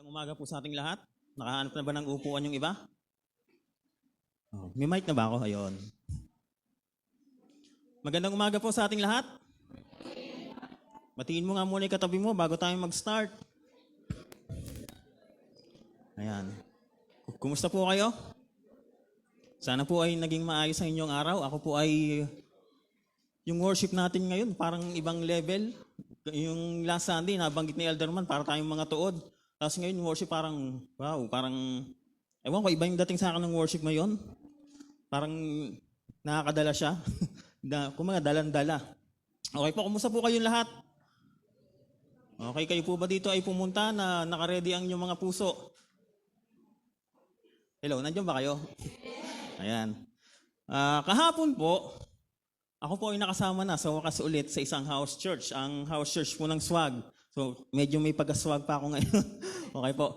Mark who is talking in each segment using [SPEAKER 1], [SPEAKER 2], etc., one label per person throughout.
[SPEAKER 1] Magandang umaga po sa ating lahat. Nakahanap na ba ng upuan yung iba? May mic na ba ako? Ayun. Magandang umaga po sa ating lahat. Batiin mo nga muna yung katabi mo bago tayo mag-start. Ayan. Kumusta po kayo? Sana po ay naging maayos ang inyong araw. Ako po ay yung worship natin ngayon parang ibang level. Yung last Sunday, nabanggit ni Elderman para tayong mga tuod. Tapos ngayon, yung worship parang, wow, parang, ewan ko, iba yung dating sa akin ng worship ngayon. Parang nakakadala siya. Kumaga, dalan-dala. Okay po, kumusta po kayong lahat? Okay, kayo po ba dito ay pumunta na nakaredy ang inyong mga puso? Hello, nandiyan ba kayo? Ayan. Kahapon po, ako po ay nakasama na sa wakas ulit sa isang house church. Ang house church po ng Swag. So, medyo may pag-swag pa ako ngayon. Okay po.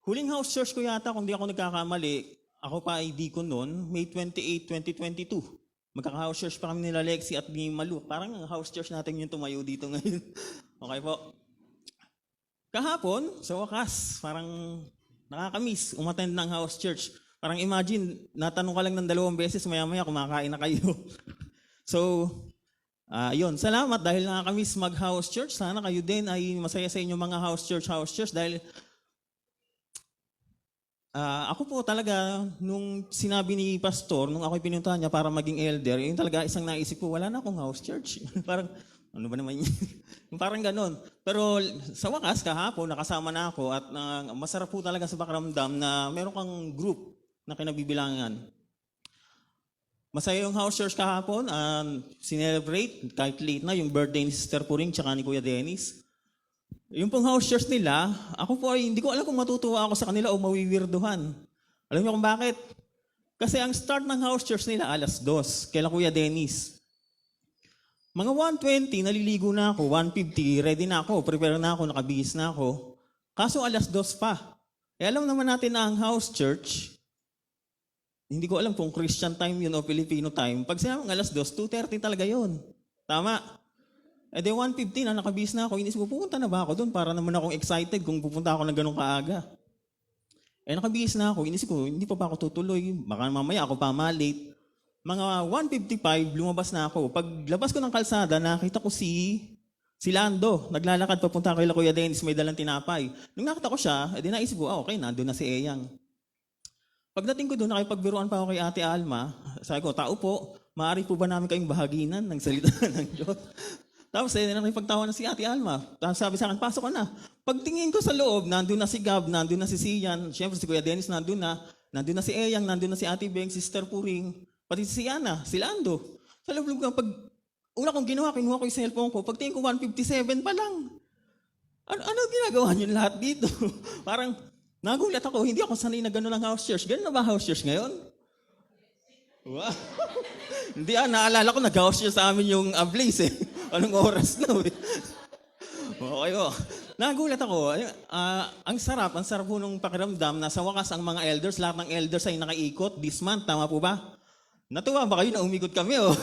[SPEAKER 1] Huling house church ko yata, kung di ako nagkakamali, ako pa ay deacon noon, May 28, 2022. Magkaka-house church pa kami nila Lexi at ni Malu. Parang ang house church natin yung tumayo dito ngayon. Okay po. Kahapon, sa wakas, parang nakakamiss umattend ng house church. Parang imagine, natanong ka lang ng 2 beses, maya-maya kumakain na kayo. So, yun, salamat dahil nakakamiss mag-house church. Sana kayo din ay masaya sa inyong mga house church dahil ako po talaga, nung sinabi ni pastor, nung ako'y pinuntahan niya para maging elder, yun talaga isang naisip ko, wala na akong house church. Parang, ano ba naman yun? Parang ganon. Pero sa wakas, kahapon, nakasama na ako at masarap po talaga sa pakiramdam na meron kang group na kinabibilangan. Masaya yung house church kahapon, sinelebrate kahit late na yung birthday ni Sister Puring tsaka ni Kuya Dennis. Yung pong house church nila, ako po ay hindi ko alam kung matutuwa ako sa kanila o mawiwirduhan. Alam niyo kung bakit? Kasi ang start ng house church nila, 2:00, kailan Kuya Dennis. Mga 1:20, naliligo na ako, 1:50, ready na ako, prepare na ako, nakabihis na ako. Kaso 2:00 pa. Alam naman natin na ang house church, hindi ko alam kung Christian time yun o Filipino time. Pag sinabing 2:00, 2:30 talaga yun. Tama. E de 1:15 na nakabihis na ako. Inisip ko, pupunta na ba ako doon para naman akong excited kung pupunta ako na ganun kaaga. Eh nakabihis na ako. Inisip ko, hindi pa ba ako tutuloy? Baka mamaya ako pa malate. Mga 1:55, lumabas na ako. Paglabas ko ng kalsada, nakita ko si Lando. Naglalakad papunta kay Kuya Dennis, may dalang tinapay. Nung nakita ko siya, edi naisip ko, okay, nandun na si Eyang. Pagdating ko doon, nakipagbiruan pa ako kay Ate Alma. Sabi ko, tao po, maaari po ba namin kayong bahaginan ng salita ng Diyos? Tapos nakipagtawa na si Ate Alma. Tapos sabi sa akin, pasok ka na. Pagtingin ko sa loob, nandun na si Gab, nandun na si Sian, siyempre si Kuya Dennis nandun na si Eyang, nandun na si Ate Beng, Sister Puring, pati si Ana, si Lando. Sa loob ko, una kong ginawa, kinuha ko yung cellphone ko, pagtingin ko 1:57 pa lang. Ano ginagawa niyo lahat dito? Parang, nagulat ako, hindi ako sanay na gano'n lang house church. Gano'n na ba house church ngayon? Wow! Hindi naalala ko, nag-house church sa amin yung Ablaze eh. Anong oras na eh. Okay po. Nagulat ako. Ang sarap po nung pakiramdam na sa wakas ang mga elders, lahat ng elders ay nakaikot this month. Tama po ba? Natuwa ba kayo na umikot kami oh?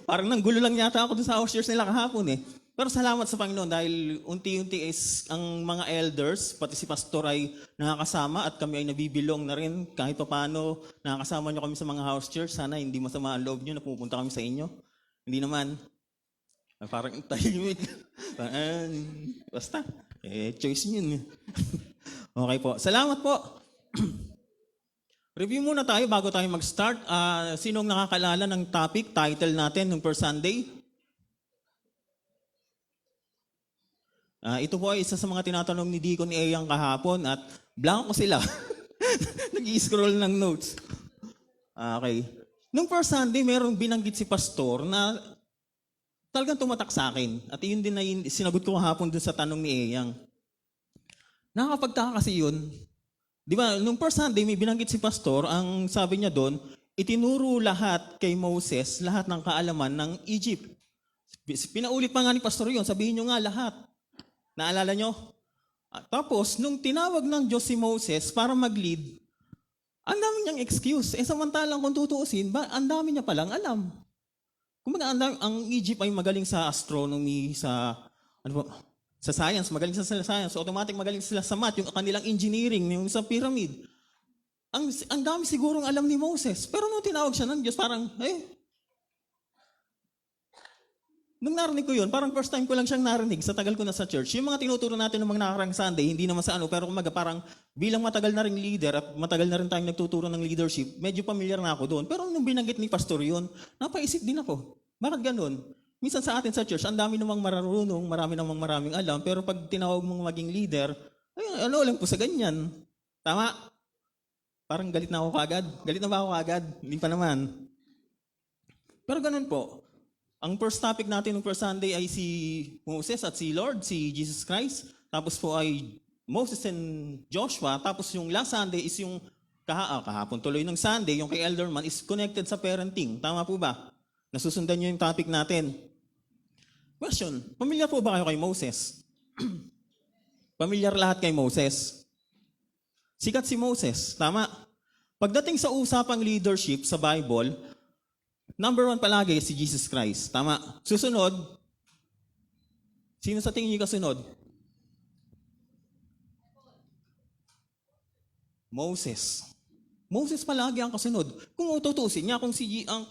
[SPEAKER 1] Parang nanggulo lang yata ako dun sa house church nila kahapon eh. Pero salamat sa Panginoon dahil unti-unti is ang mga elders, pati si pastor ay nakakasama at kami ay nabibilong na rin kahit pa paano nakakasama nyo kami sa mga house church. Sana hindi masama ang loob nyo na pupunta kami sa inyo. Hindi naman. Parang tahimik. Basta. Choice nyo. Okay po. Salamat po. Review muna tayo bago tayo mag-start. Sinong nakakalala ng topic, title natin ng per Sunday? Ito po ay isa sa mga tinatanong ni Deacon Eyang kahapon at blank ko sila. Nag-i-scroll ng notes. Okay. Nung first Sunday, merong binanggit si pastor na talagang tumatak sa akin. At yun din na sinagot ko kahapon dun sa tanong ni Eyang. Nakakapagtaka kasi yun. Di ba, nung first Sunday, may binanggit si pastor, ang sabi niya doon, itinuro lahat kay Moses, lahat ng kaalaman ng Egypt. Pinaulit pa nga ni pastor yun, sabihin nyo nga lahat. Naalala nyo? Tapos, nung tinawag ng Diyos si Moses para mag-lead, ang dami niyang excuse. Samantalang kung tutuusin, ang dami niya palang alam. Kumbaga, ang Egypt ay magaling sa astronomy, sa Sa science, magaling sila sa science. So automatic magaling sila sa math, yung kanilang engineering, yung sa pyramid. Ang dami sigurong alam ni Moses. Pero nung tinawag siya ng Diyos, parang, nung narinig ko yun, parang first time ko lang siyang narinig sa tagal ko na sa church. Yung mga tinuturo natin ng mga nakarang Sunday, hindi naman sa ano, pero kumaga parang bilang matagal na ring leader at matagal na rin tayong nagtuturo ng leadership, medyo familiar na ako doon. Pero nung binanggit ni Pastor yun, napaisip din ako. Bakit ganun? Minsan sa atin sa church, ang dami namang mararunong, maraming alam, pero pag tinawag mong maging leader, ay, ano lang po sa ganyan. Tama? Parang galit na ako kaagad. Galit na ba ako kaagad? Hindi pa naman. Pero ganun po. Ang first topic natin ng first Sunday ay si Moses at si Lord, si Jesus Christ. Tapos po ay Moses and Joshua. Tapos yung last Sunday is yung kahapon tuloy ng Sunday, yung kay Elderman is connected sa parenting. Tama po ba? Nasusundan nyo yung topic natin. Question, pamilyar po ba kayo kay Moses? Pamilyar lahat kay Moses? Sikat si Moses, tama? Pagdating sa usapang leadership sa Bible, number 1 palagi si Jesus Christ. Tama. Susunod, sino sa tingin niyo kasunod? Moses. Moses palagi ang kasunod. Kung ututusin niya, kung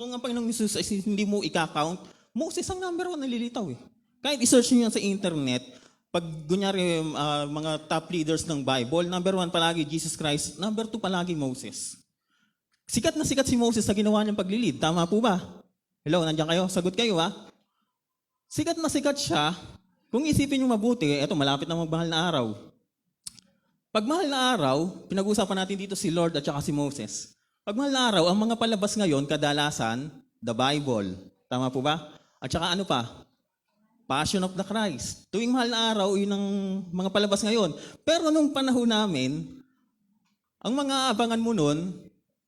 [SPEAKER 1] ang Panginoong Jesus ay hindi mo i-count, Moses ang number 1 nalilitaw eh. Kahit i-search niyo yan sa internet, pag kunyari mga top leaders ng Bible, number 1 palagi Jesus Christ, number 2 palagi Moses. Sikat na sikat si Moses sa ginawa niyang paglilid. Tama po ba? Hello, nandiyan kayo? Sagot kayo ha? Sikat na sikat siya. Kung isipin niyo mabuti, eto malapit na magmahal na araw. Pag mahal na araw, pinag-uusapan natin dito si Lord at saka si Moses. Pag mahal na araw, ang mga palabas ngayon, kadalasan, the Bible. Tama po ba? At saka ano pa? Passion of the Christ. Tuwing mahal na araw, yun ang mga palabas ngayon. Pero nung panahon namin, ang mga abangan mo nun,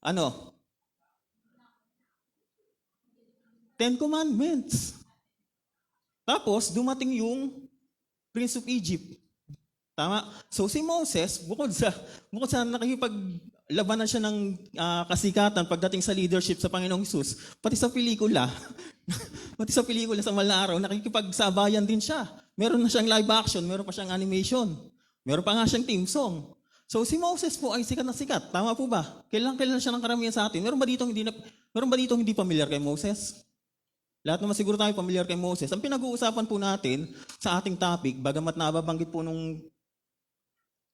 [SPEAKER 1] ano? 10 Commandments. Tapos, dumating yung Prince of Egypt. Tama? So, si Moses, bukod sa nakikipaglabanan siya ng kasikatan pagdating sa leadership sa Panginoong Hesus, pati sa pelikula sa mahal na araw, nakikipagsabayan din siya. Meron na siyang live action, meron pa siyang animation, meron pa nga siyang theme song. So si Moses po ay sikat na sikat. Tama po ba? Kailan siya ng karamihan sa atin? Meron ba dito hindi pamilyar kay Moses? Lahat naman siguro tayo pamilyar kay Moses. Ang pinag-uusapan po natin sa ating topic, bagamat nababanggit po nung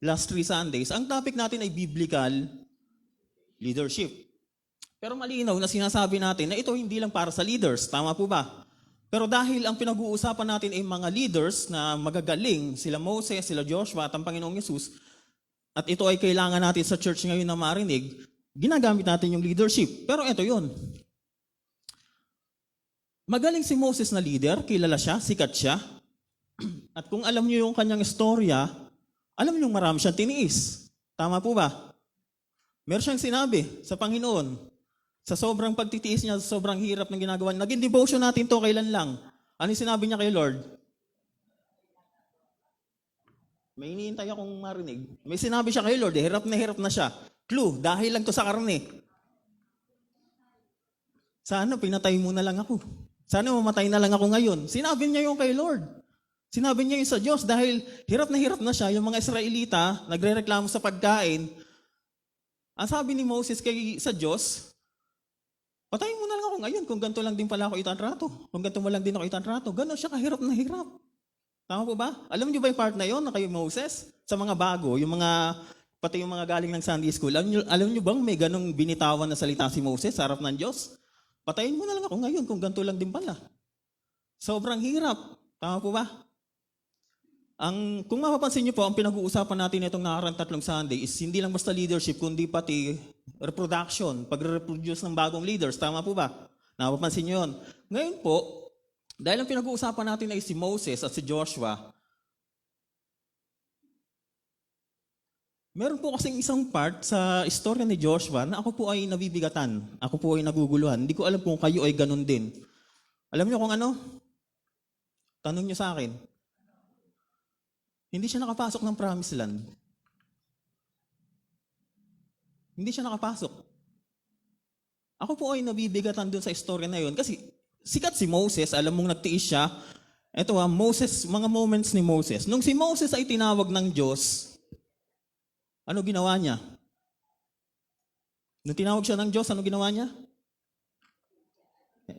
[SPEAKER 1] last 3 Sundays, ang topic natin ay biblical leadership. Pero malinaw na sinasabi natin na ito hindi lang para sa leaders. Tama po ba? Pero dahil ang pinag-uusapan natin ay mga leaders na magagaling, sila Moses, sila Joshua at ang Panginoong Yesus, at ito ay kailangan natin sa church ngayon na marinig, ginagamit natin yung leadership. Pero ito yun. Magaling si Moses na leader, kilala siya, sikat siya. At kung alam niyo yung kanyang istorya, alam niyo marami siyang tiniis. Tama po ba? Meron siyang sinabi sa Panginoon, sa sobrang pagtitiis niya, sa sobrang hirap ng ginagawa niya. Naging devotion natin to kailan lang. Ano yung sinabi niya kay Lord? May iniintay akong marinig. May sinabi siya kay Lord, hirap na siya. Clue, dahil lang to sa karne. Sana pinatay mo na lang ako. Sana mamatay na lang ako ngayon. Sinabi niya yung kay Lord. Sinabi niya yung sa Diyos dahil hirap na siya. Yung mga Israelita, nagre-reklamo sa pagkain. Ang sabi ni Moses sa Diyos, patayin mo na lang ako ngayon kung ganito lang din pala ako itanrato. Kung ganito mo lang din ako itanrato. Ganon siya kahirap na hirap. Tama po ba? Alam niyo ba yung part na yon na kay Moses? Sa mga bago, pati yung mga galing ng Sunday School, alam niyo bang may ganong binitawan na salita si Moses sa harap ng Diyos? Patayin mo na lang ako ngayon kung ganito lang din pala. Sobrang hirap. Tama po ba? Kung mapapansin niyo po, ang pinag-uusapan natin itong nakarang 3 Sunday is hindi lang basta leadership, kundi pati reproduction, pag-reproduce ng bagong leaders. Tama po ba? Napapansin niyo yun. Ngayon po, dahil ang pinag-uusapan natin ay si Moses at si Joshua, meron po kasing isang part sa istorya ni Joshua na ako po ay nabibigatan. Ako po ay naguguluhan. Hindi ko alam kung kayo ay ganun din. Alam niyo kung ano? Tanong niyo sa akin. Hindi siya nakapasok ng Promised Land. Hindi siya nakapasok. Ako po ay nabibigatan dun sa istorya na yun kasi sikat si Moses, alam mong nagtiis siya, Ito Moses, mga moments ni Moses. Nung si Moses ay tinawag ng Diyos, ano ginawa niya? Nung tinawag siya ng Diyos, ano ginawa niya?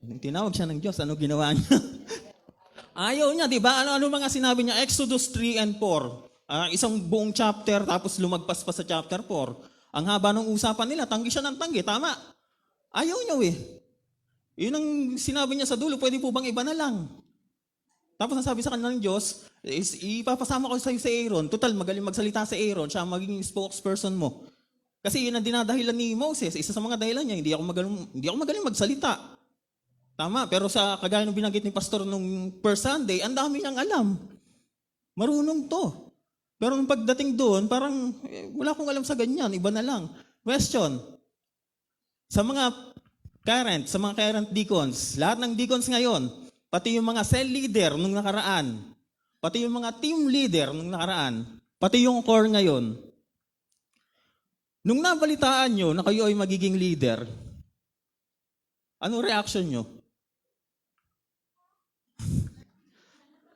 [SPEAKER 1] Nung tinawag siya ng Diyos, ano ginawa niya? Ayaw niya, di ba? Ano mga sinabi niya? Exodus 3 and 4. Isang buong chapter, tapos lumagpas pa sa chapter 4. Ang haba ng usapan nila, tanggi siya ng tanggi. Tama. Ayaw niya Yun ang sinabi niya sa dulo, pwede po bang iba na lang? Tapos nasabi sa kanila ng Diyos, ipapasama ko sa iyo si Aaron. Total, magaling magsalita si Aaron, siya ang magiging spokesperson mo. Kasi yun ang dinadahilan ni Moses. Isa sa mga dahilan niya, hindi ako magaling magsalita. Tama, pero sa kagaya ng binanggit ni Pastor nung first Sunday, ang dami niyang alam. Marunong to. Pero nung pagdating doon, parang wala akong alam sa ganyan, iba na lang. Question, sa mga current deacons, lahat ng deacons ngayon, pati yung mga cell leader nung nakaraan, pati yung mga team leader nung nakaraan, pati yung core ngayon, nung nabalitaan nyo na kayo ay magiging leader, anong reaction nyo?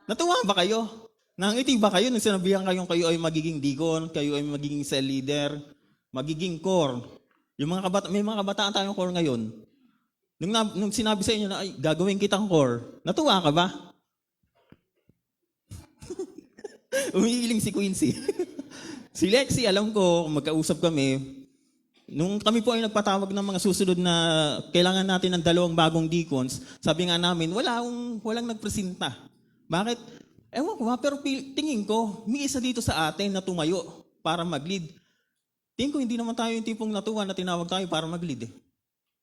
[SPEAKER 1] Natuwa ba kayo? Nangiti ba kayo nung sinabihan kayong kayo ay magiging deacon, kayo ay magiging cell leader, magiging core? May mga kabataan tayong core ngayon. Nung sinabi sa inyo na, ay, gagawin kitang core, natuwa ka ba? Umiiling si Quincy. Si Lexi, alam ko, magkausap kami, nung kami po ay nagpatawag ng mga susunod na kailangan natin ng 2 bagong deacons, sabi nga namin, walang nagpresenta. Bakit? Ewan ko pero tingin ko, may isa dito sa atin na tumayo para mag-lead. Tingin ko, hindi naman tayo yung tipong natuwa na tinawag tayo para mag-lead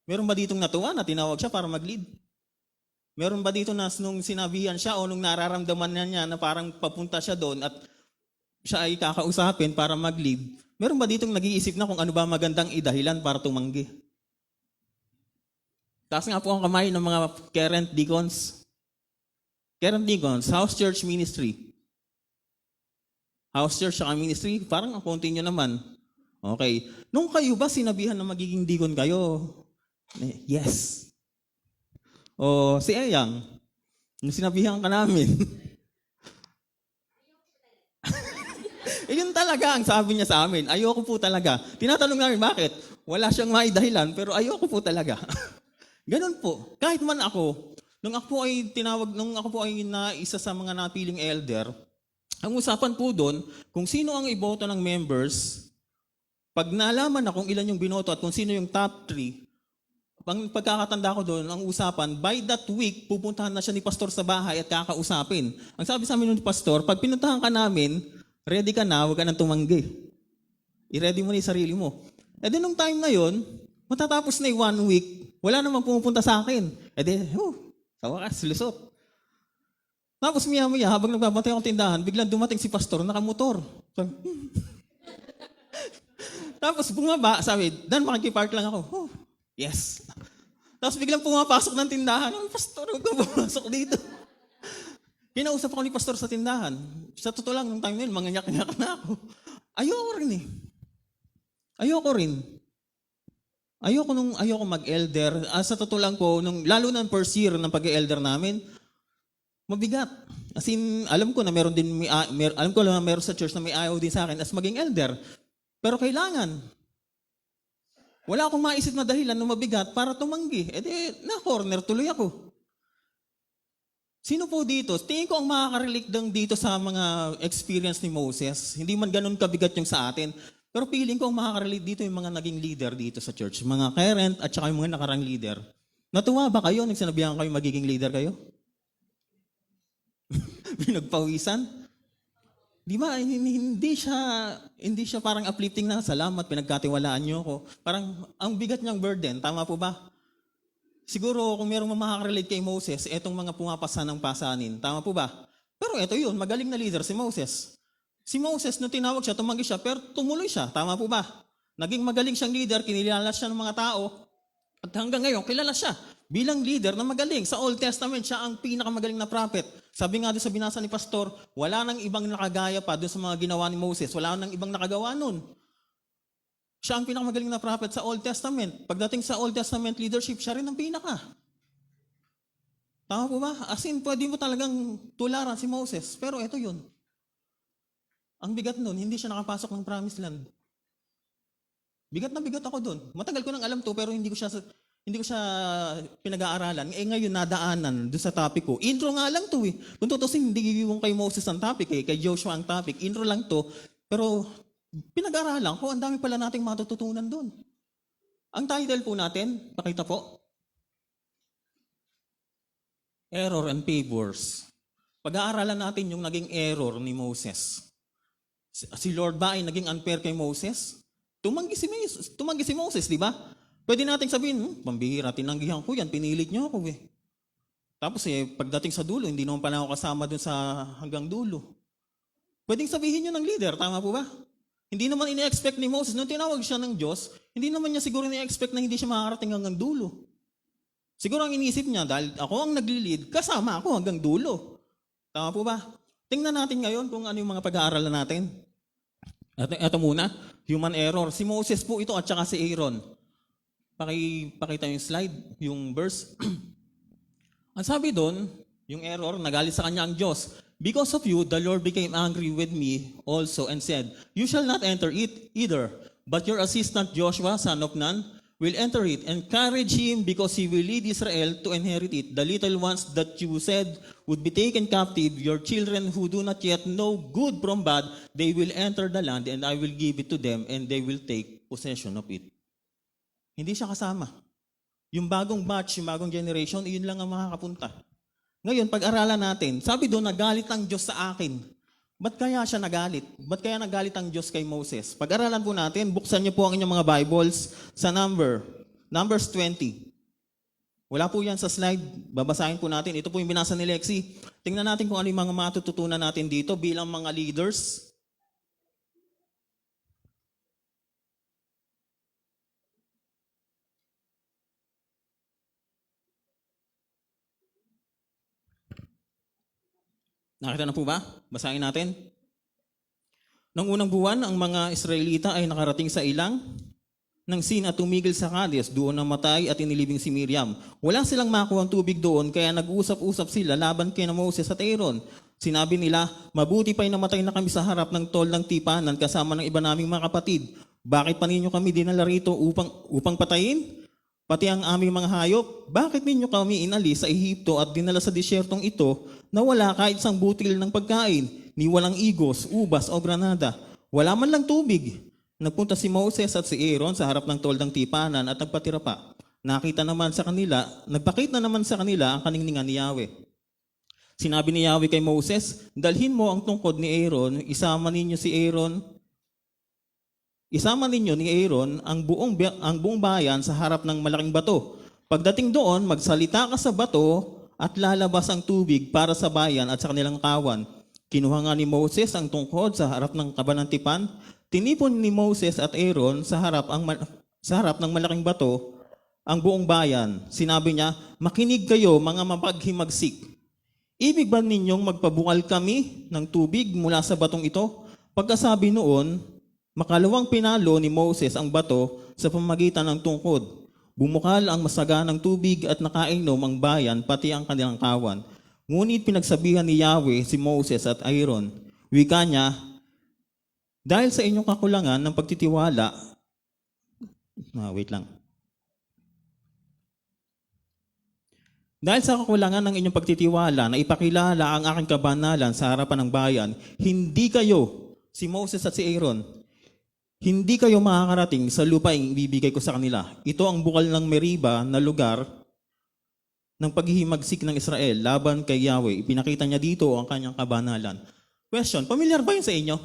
[SPEAKER 1] Meron ba ditong natuwa na tinawag siya para mag-lead? Meron ba dito na nung sinabihan siya o nung nararamdaman niya na parang papunta siya doon at siya ay kakausapin para mag-lead? Meron ba ditong nag-iisip na kung ano ba magandang idahilan para tumanggi? Taas nga po ang kamay ng mga current deacons. Current deacons, house church ministry. House church saka ministry, parang ang konti nyo naman. Okay. Nung kayo ba sinabihan na magiging deacon kayo? Yes. O si Eyang, nung sinabihan ka namin. Yun talaga ang sabi niya sa amin. Ayoko po talaga. Tinatanong namin bakit? Wala siyang maidahilan pero ayoko po talaga. Ganun po. Kahit man ako, nung ako po ay isa sa mga napiling elder, ang usapan po doon, kung sino ang iboto ng members, pag nalaman na kung ilan yung binoto at kung sino yung top 3, ang pagkakatanda ko doon, ang usapan, by that week, pupuntahan na siya ni Pastor sa bahay at kakausapin. Ang sabi sa amin ni Pastor, pag pinuntahan ka namin, ready ka na, huwag ka nang tumanggi. I-ready mo na yung sarili mo. E din nung time na yun, matatapos na yung 1 week, wala namang pumupunta sa akin. E di, sa wakas, lusot. Tapos maya-maya, habang nagbabantay akong tindahan, biglang dumating si Pastor, nakamotor. Tapos bumaba, sabi, Dan, makikipark lang ako. Yes. Tapos biglang pumapasok ng tindahan. Pastor, huwag ka pumasok dito. Kinausap ako ni Pastor sa tindahan. Sa totoo lang, nung time na yun, manganyak-nyak na ako. Ayoko rin. Ayoko mag-elder. Sa totoo lang po, lalo na first year ng pag-elder namin, mabigat. As in, alam ko na meron sa church na may ayaw din sa akin as maging elder. Pero kailangan. Wala akong maisip na dahilan na mabigat para tumanggi. Na-corner tuloy ako. Sino po dito? Tingin ko ang makaka-relate dito sa mga experience ni Moses. Hindi man ganun kabigat yung sa atin. Pero feeling ko ang makaka-relate dito yung mga naging leader dito sa church. Mga current at saka yung mga nakarang leader. Natuwa ba kayo? Nagsinabihan kayo magiging leader kayo? Pinagpawisan? Di ba, hindi siya parang uplifting na, salamat, pinagkatiwalaan niyo ako. Parang, ang bigat niyang burden, tama po ba? Siguro, kung mayroong makaka-relate kay Moses, etong mga pumapasa ng pasanin, tama po ba? Pero eto yun, magaling na leader si Moses. Si Moses, nung tinawag siya, tumanggi siya, pero tumuloy siya, tama po ba? Naging magaling siyang leader, kinilala siya ng mga tao, at hanggang ngayon, kilala siya bilang leader na magaling. Sa Old Testament, siya ang pinakamagaling na prophet. Sabi nga doon sa binasa ni Pastor, wala nang ibang nakagaya pa doon sa mga ginawa ni Moses. Wala nang ibang nakagawa nun. Siya ang pinakamagaling na prophet sa Old Testament. Pagdating sa Old Testament leadership, siya rin ang pinaka. Tama po ba? As in, pwede mo talagang tularan si Moses. Pero ito yun. Ang bigat nun, hindi siya nakapasok ng promised land. Bigat na bigat ako doon. Matagal ko nang alam to pero hindi ko siya pinag-aaralan. Ngayon nadaanan doon sa topic ko. Intro nga lang to eh. Kung tutusin, hindi yung kay Moses ang topic eh. Kay Joshua ang topic. Intro lang to. Pero pinag-aaralan ko, ang dami pala nating matututunan doon. Ang title po natin, pakita po. Error and favors. Pag-aaralan natin yung naging error ni Moses. Si Lord ba ay naging unfair kay Moses? Tumanggi si Moses, di ba? Pwede nating sabihin, pambihira, tinanggihan ko yan, pinilit niyo ako eh. Tapos pagdating sa dulo, hindi naman pala ako kasama dun sa hanggang dulo. Pwedeng sabihin niyo ng leader, tama po ba? Hindi naman ini-expect ni Moses, nung tinawag siya ng Diyos, hindi naman niya siguro ini-expect na hindi siya makakarating hanggang dulo. Siguro ang inisip niya, dahil ako ang nagli-lead, kasama ako hanggang dulo. Tama po ba? Tingnan natin ngayon kung ano yung mga pag-aaralan natin. Ito muna, human error. Si Moses po ito at saka si Aaron. Pakita yung slide, yung verse. Ang sabi doon, yung error, nagalit sa kanya ang Diyos. Because of you, the Lord became angry with me also and said, you shall not enter it either, but your assistant Joshua, son of Nun, will enter it. Encourage him because he will lead Israel to inherit it. The little ones that you said would be taken captive, your children who do not yet know good from bad, they will enter the land and I will give it to them and they will take possession of it. Hindi siya kasama. Yung bagong batch, yung bagong generation, yun lang ang makakapunta. Ngayon, pag-aralan natin, sabi doon, nagalit ang Diyos sa akin. Ba't kaya siya nagalit? Ba't kaya nagalit ang Diyos kay Moses? Pag-aralan po natin, buksan niyo po ang inyong mga Bibles sa Numbers 20. Wala po yan sa slide, babasahin po natin. Ito po yung binasa ni Lexi. Tingnan natin kung ano yung mga matututunan natin dito bilang mga leaders. Nakita na po ba? Basahin natin. Nang unang buwan, ang mga Israelita ay nakarating sa ilang ng Sin at tumigil sa Kades. Doon namatay at inilibing si Miriam. Wala silang makuha ang tubig doon, kaya nag-usap-usap sila laban kay Moses at Aaron. Sinabi nila, mabuti pa'y namatay na kami sa harap ng tol ng tipanan kasama ng iba naming mga kapatid. Bakit pa ninyo kami dinala rito upang patayin? Pati ang aming mga hayop, bakit ninyo kami inalis sa Ehipto at dinala sa disyertong ito na wala kahit isang butil ng pagkain, ni walang igos, ubas o granada? Wala man lang tubig. Nagpunta si Moses at si Aaron sa harap ng toldang tipanan at nagpatira pa. Nagpakita naman sa kanila ang kaningningan ni Yahweh. Sinabi ni Yahweh kay Moses, dalhin mo ang tungkod ni Aaron, isama ninyo ni Aaron ang buong bayan sa harap ng malaking bato. Pagdating doon, magsalita ka sa bato at lalabas ang tubig para sa bayan at sa kanilang kawan. Kinuha nga ni Moses ang tungkod sa harap ng kabanantipan. Tinipon ni Moses at Aaron sa harap ng malaking bato ang buong bayan. Sinabi niya, makinig kayo mga mapaghimagsik. Ibig ba ninyong magpabukal kami ng tubig mula sa batong ito? Pagkasabi noon, makalawang pinalo ni Moses ang bato sa pamamagitan ng tungkod. Bumukal ang masaganang tubig at nakainom ang bayan pati ang kanilang kawan. Ngunit pinagsabihan ni Yahweh si Moses at Aaron. Wika niya, dahil sa inyong kakulangan ng pagtitiwala, Dahil sa kakulangan ng inyong pagtitiwala na ipakilala ang aking kabanalan sa harapan ng bayan, hindi kayo, si Moses at si Aaron, hindi kayo makakarating sa lupaing ibibigay ko sa kanila. Ito ang bukal ng Meriba na lugar ng paghihimagsik ng Israel laban kay Yahweh. Ipinakita niya dito ang kanyang kabanalan. Question, familiar ba yun sa inyo?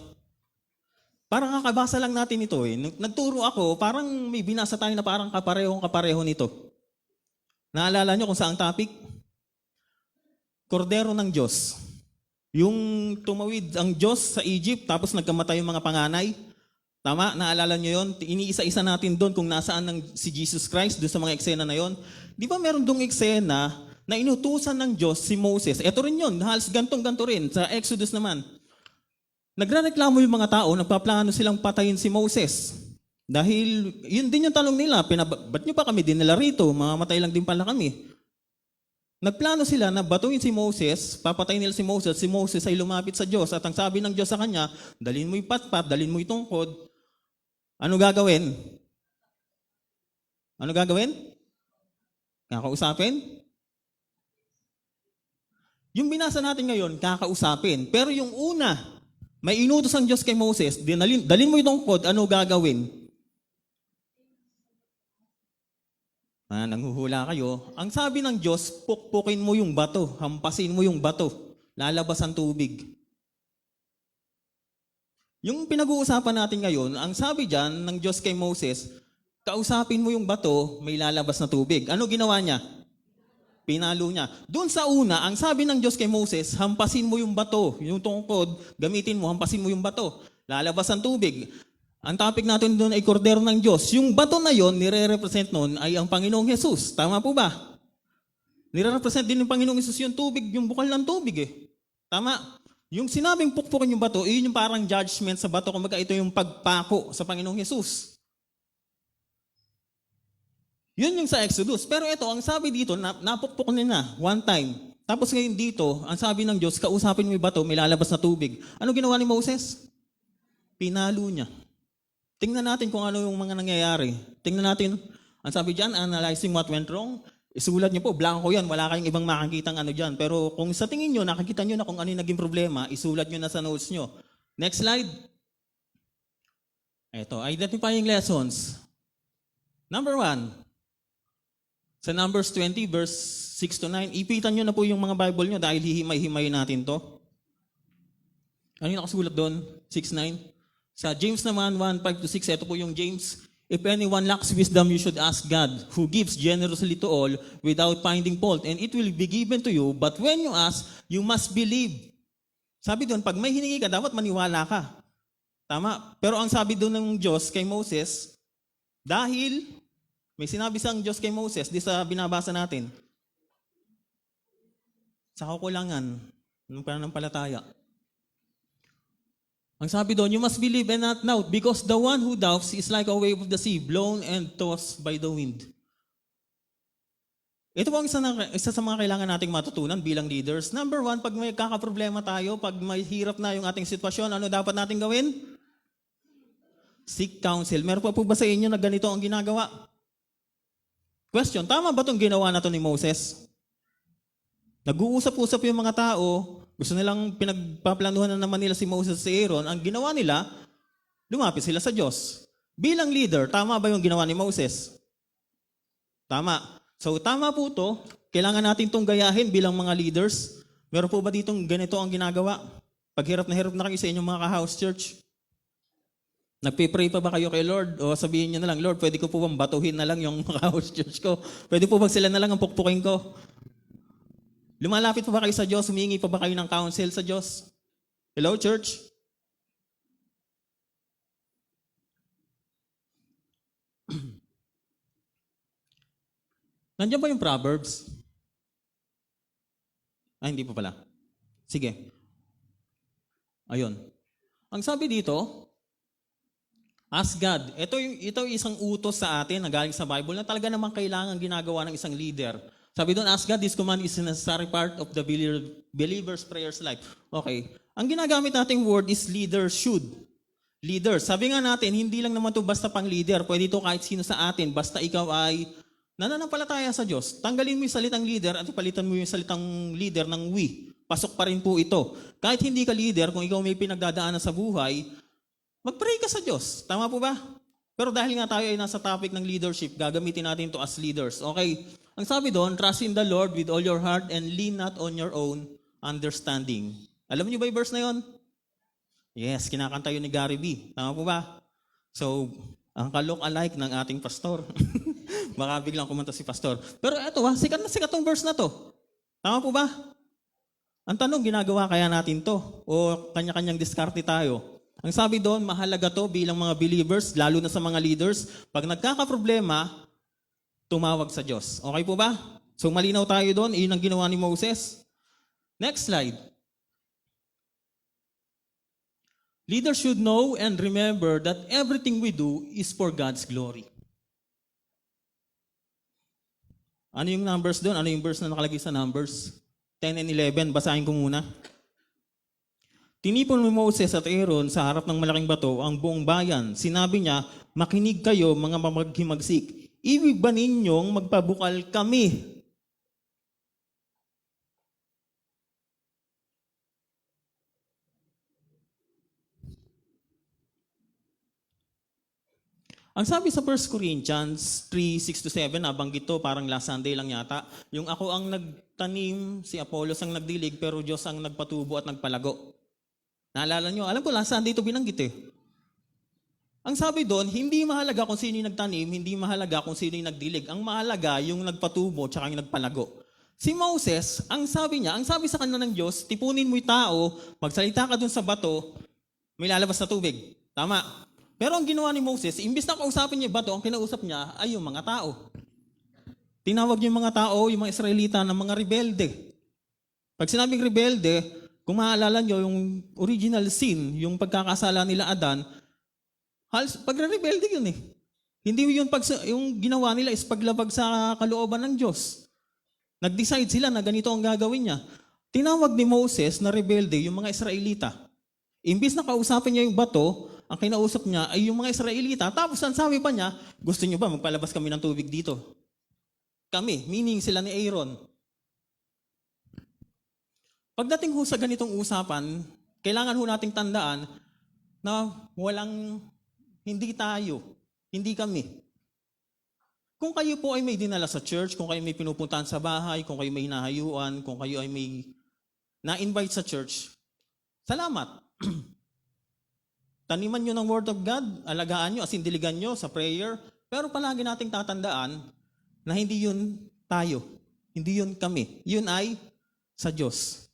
[SPEAKER 1] Parang kakabasa lang natin ito eh. Nagturo ako, parang may binasa tayo na parang kapareho nito. Naalala nyo kung saang topic? Kordero ng Diyos. Yung tumawid ang Diyos sa Egypt tapos nagkamatay yung mga panganay. Tama? Naalala nyo yun? Iniisa-isa natin doon kung nasaan si Jesus Christ doon sa mga eksena na yon. Di ba meron doong eksena na inutusan ng Diyos si Moses? Ito rin yun, halos gantong-ganto rin sa Exodus naman. Nagrereklamo yung mga tao, nagpaplano silang patayin si Moses. Dahil yun din yung tanong nila, ba't nyo pa kami dinala rito? Mamamatay lang din pala kami. Nagplano sila na batuin si Moses, papatayin nila si Moses ay lumapit sa Diyos at ang sabi ng Diyos sa kanya, dalhin mo yung patpat, dalhin mo yung tungkod. Ano gagawin? Ano gagawin? Kakausapin? Yung binasa natin ngayon, kakausapin. Pero yung una, may inutos ang Diyos kay Moses, dalhin mo yung tungkod, ano gagawin? Nanghuhula kayo. Ang sabi ng Diyos, pukpukin mo yung bato, hampasin mo yung bato, lalabas ang tubig. Yung pinag-uusapan natin ngayon, ang sabi dyan ng Diyos kay Moses, kausapin mo yung bato, may lalabas na tubig. Ano ginawa niya? Pinalo niya. Doon sa una, ang sabi ng Diyos kay Moses, hampasin mo yung bato, yung tungkod, gamitin mo, hampasin mo yung bato, lalabas ang tubig. Ang topic natin doon ay kordero ng Diyos. Yung bato na yon, nire-represent noon ay ang Panginoong Jesus. Tama po ba? Nire-represent din ng Panginoong Jesus yung tubig, yung bukal ng tubig eh. Tama? Yung sinabing pukpukin yung bato, yun yung parang judgment sa bato. Kumbaga ito yung pagpako sa Panginoong Jesus. Yun yung sa Exodus. Pero ito, ang sabi dito, napukpuk na one time. Tapos ngayon dito, ang sabi ng Diyos, kausapin mo yung bato, may lalabas na tubig. Ano ginawa ni Moses? Pinalo niya. Tingnan natin kung ano yung mga nangyayari. Tingnan natin, ang sabi dyan, analyzing what went wrong. Isulat niyo po, blanco yan, wala kayong ibang makakitang ano dyan. Pero kung sa tingin nyo, nakikita nyo na kung ano yung naging problema, isulat nyo na sa notes nyo. Next slide. Ito, identifying lessons. Number 1, sa Numbers 20, verse 6 to 9, ipitan nyo na po yung mga Bible nyo dahil hihimay-himay natin to. Ano yung nakasulat doon? 6-9? Sa James naman, 1:5-6, ito po yung James. If anyone lacks wisdom, you should ask God, who gives generously to all without finding fault, and it will be given to you. But when you ask, you must believe. Sabi doon, pag may hiningi ka, dapat maniwala ka. Tama? Pero ang sabi doon ng Diyos kay Moses, dahil may sinabi sang Diyos kay Moses, di sa binabasa natin, sa kakulangan ng pananampalataya. Ang sabi doon, you must believe and not doubt, because the one who doubts is like a wave of the sea, blown and tossed by the wind. Ito po ang isa sa mga kailangan nating matutunan bilang leaders. Number 1, pag may kakaproblema tayo, pag may hirap na yung ating sitwasyon, ano dapat natin gawin? Seek counsel. Meron pa po ba sa inyo na ganito ang ginagawa? Question, tama ba itong ginawa na to ni Moses? Nag-uusap-usap yung mga tao, gusto nilang pinagpaplanuhan na naman nila si Moses at si Aaron. Ang ginawa nila, lumapit sila sa Diyos. Bilang leader, tama ba yung ginawa ni Moses? Tama. So tama po to. Kailangan natin itong gayahin bilang mga leaders. Meron po ba ditong ganito ang ginagawa? Pag hirap na kayo sa inyong mga ka-house church, nagpe-pray pa ba kayo kay Lord? O sabihin niyo na lang, Lord, pwede ko po bang batuhin na lang yung ka-house church ko? Pwede po bang sila na lang ang pukpukin ko? Lumalapit pa ba kayo sa Diyos? Humingi pa ba kayo ng counsel sa Diyos? Hello, church? Nandiyan ba yung Proverbs? Hindi pa pala. Sige. Ayun. Ang sabi dito, ask God. Ito yung isang utos sa atin na galing sa Bible na talaga naman kailangan ginagawa ng isang leader. Sabi doon, ask God, this command is a necessary part of the believer's prayer's life. Okay. Ang ginagamit nating word is leader should. Leader. Sabi nga natin, hindi lang naman to basta pang leader. Pwede ito kahit sino sa atin. Basta ikaw ay nananampalataya sa Diyos. Tanggalin mo yung salitang leader at ipalitan mo yung salitang leader ng we. Pasok pa rin po ito. Kahit hindi ka leader, kung ikaw may pinagdadaanan sa buhay, mag-pray ka sa Diyos. Tama po ba? Pero dahil nga tayo ay nasa topic ng leadership, gagamitin natin ito as leaders. Okay. Ang sabi doon, trust in the Lord with all your heart and lean not on your own understanding. Alam niyo ba yung verse na yun? Yes, kinakanta yun ni Gary B. Tama po ba? So, ang ka-look-alike ng ating pastor. Baka biglang kumanta si pastor. Pero eto sikat na sikat tong verse na to. Tama po ba? Ang tanong, ginagawa kaya natin to? O kanya-kanyang diskarte tayo? Ang sabi doon, mahalaga to bilang mga believers, lalo na sa mga leaders, pag nagkakaproblema, tumawag sa Diyos. Okay po ba? So malinaw tayo doon, iyon ang ginawa ni Moses. Next slide. Leaders should know and remember that everything we do is for God's glory. Ano yung numbers doon? Ano yung verse na nakalagay sa Numbers? 10 and 11, basahin ko muna. Tinipon mo Moses at Aaron sa harap ng malaking bato ang buong bayan. Sinabi niya, makinig kayo mga mamaghimagsik. Ibig ba ninyong magpabukal kami? Ang sabi sa 1 Corinthians 3:6-7, nabanggit to, parang last Sunday lang yata, yung ako ang nagtanim, si Apollos ang nagdilig, pero Diyos ang nagpatubo at nagpalago. Naalala nyo? Alam ko, last Sunday ito binanggit eh. Ang sabi doon, hindi mahalaga kung sino yung nagtanim, hindi mahalaga kung sino yung nagdilig. Ang mahalaga yung nagpatubo at yung nagpalago. Si Moses, ang sabi sa kanya ng Diyos, tipunin mo yung tao, magsalita ka dun sa bato, may lalabas na tubig. Tama. Pero ang ginawa ni Moses, imbis na kausapin niya bato, ang kinausap niya ay yung mga tao. Tinawag niya yung mga tao, yung mga Israelita na mga rebelde. Pag sinabing rebelde, kung maaalala niyo yung original sin, yung pagkakasala nila Adan, pagre-rebelde yun eh. Hindi yun yung ginawa nila is paglabag sa kalooban ng Diyos. Nag-decide sila na ganito ang gagawin niya. Tinawag ni Moses na rebelde yung mga Israelita. Imbis na kausapin niya yung bato, ang kinausap niya ay yung mga Israelita. Tapos ang sabi pa niya, gusto niyo ba magpalabas kami ng tubig dito? Kami, meaning sila ni Aaron. Pagdating ho sa ganitong usapan, kailangan ho nating tandaan na hindi tayo, hindi kami. Kung kayo po ay may dinala sa church, kung kayo may pinupuntahan sa bahay, kung kayo may hinahayuan, kung kayo ay may na-invite sa church, salamat. Taniman nyo ng Word of God, alagaan nyo, diligan nyo sa prayer, pero palagi nating tatandaan na hindi yun tayo, hindi yun kami. Yun ay sa Diyos.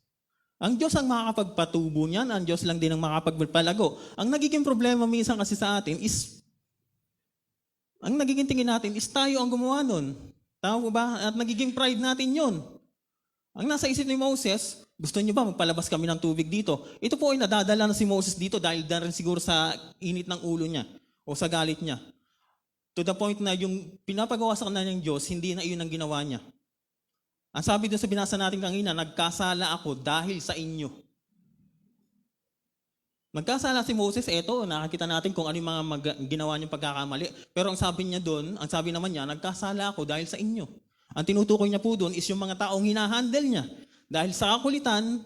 [SPEAKER 1] Ang Diyos ang makakapagpatubo niyan, ang Diyos lang din ang makakapagpalago. Ang nagiging problema minsan kasi sa atin is, ang nagiging tingin natin is tayo ang gumawa nun. Tama ba? At nagiging pride natin yun. Ang nasa isip ni Moses, gusto niyo ba magpalabas kami ng tubig dito? Ito po ay nadadala na si Moses dito dahil rin siguro sa init ng ulo niya o sa galit niya. To the point na yung pinapagawa sa kanya ng Diyos, hindi na iyon ang ginawa niya. Ang sabi doon sa binasa natin kanina, nagkasala ako dahil sa inyo. Nagkasala si Moses, eto, nakakita natin kung ano yung mga ginawa niyang pagkakamali. Pero ang sabi niya doon, ang sabi naman niya, nagkasala ako dahil sa inyo. Ang tinutukoy niya po doon is yung mga taong hinahandle niya. Dahil sa kakulitan,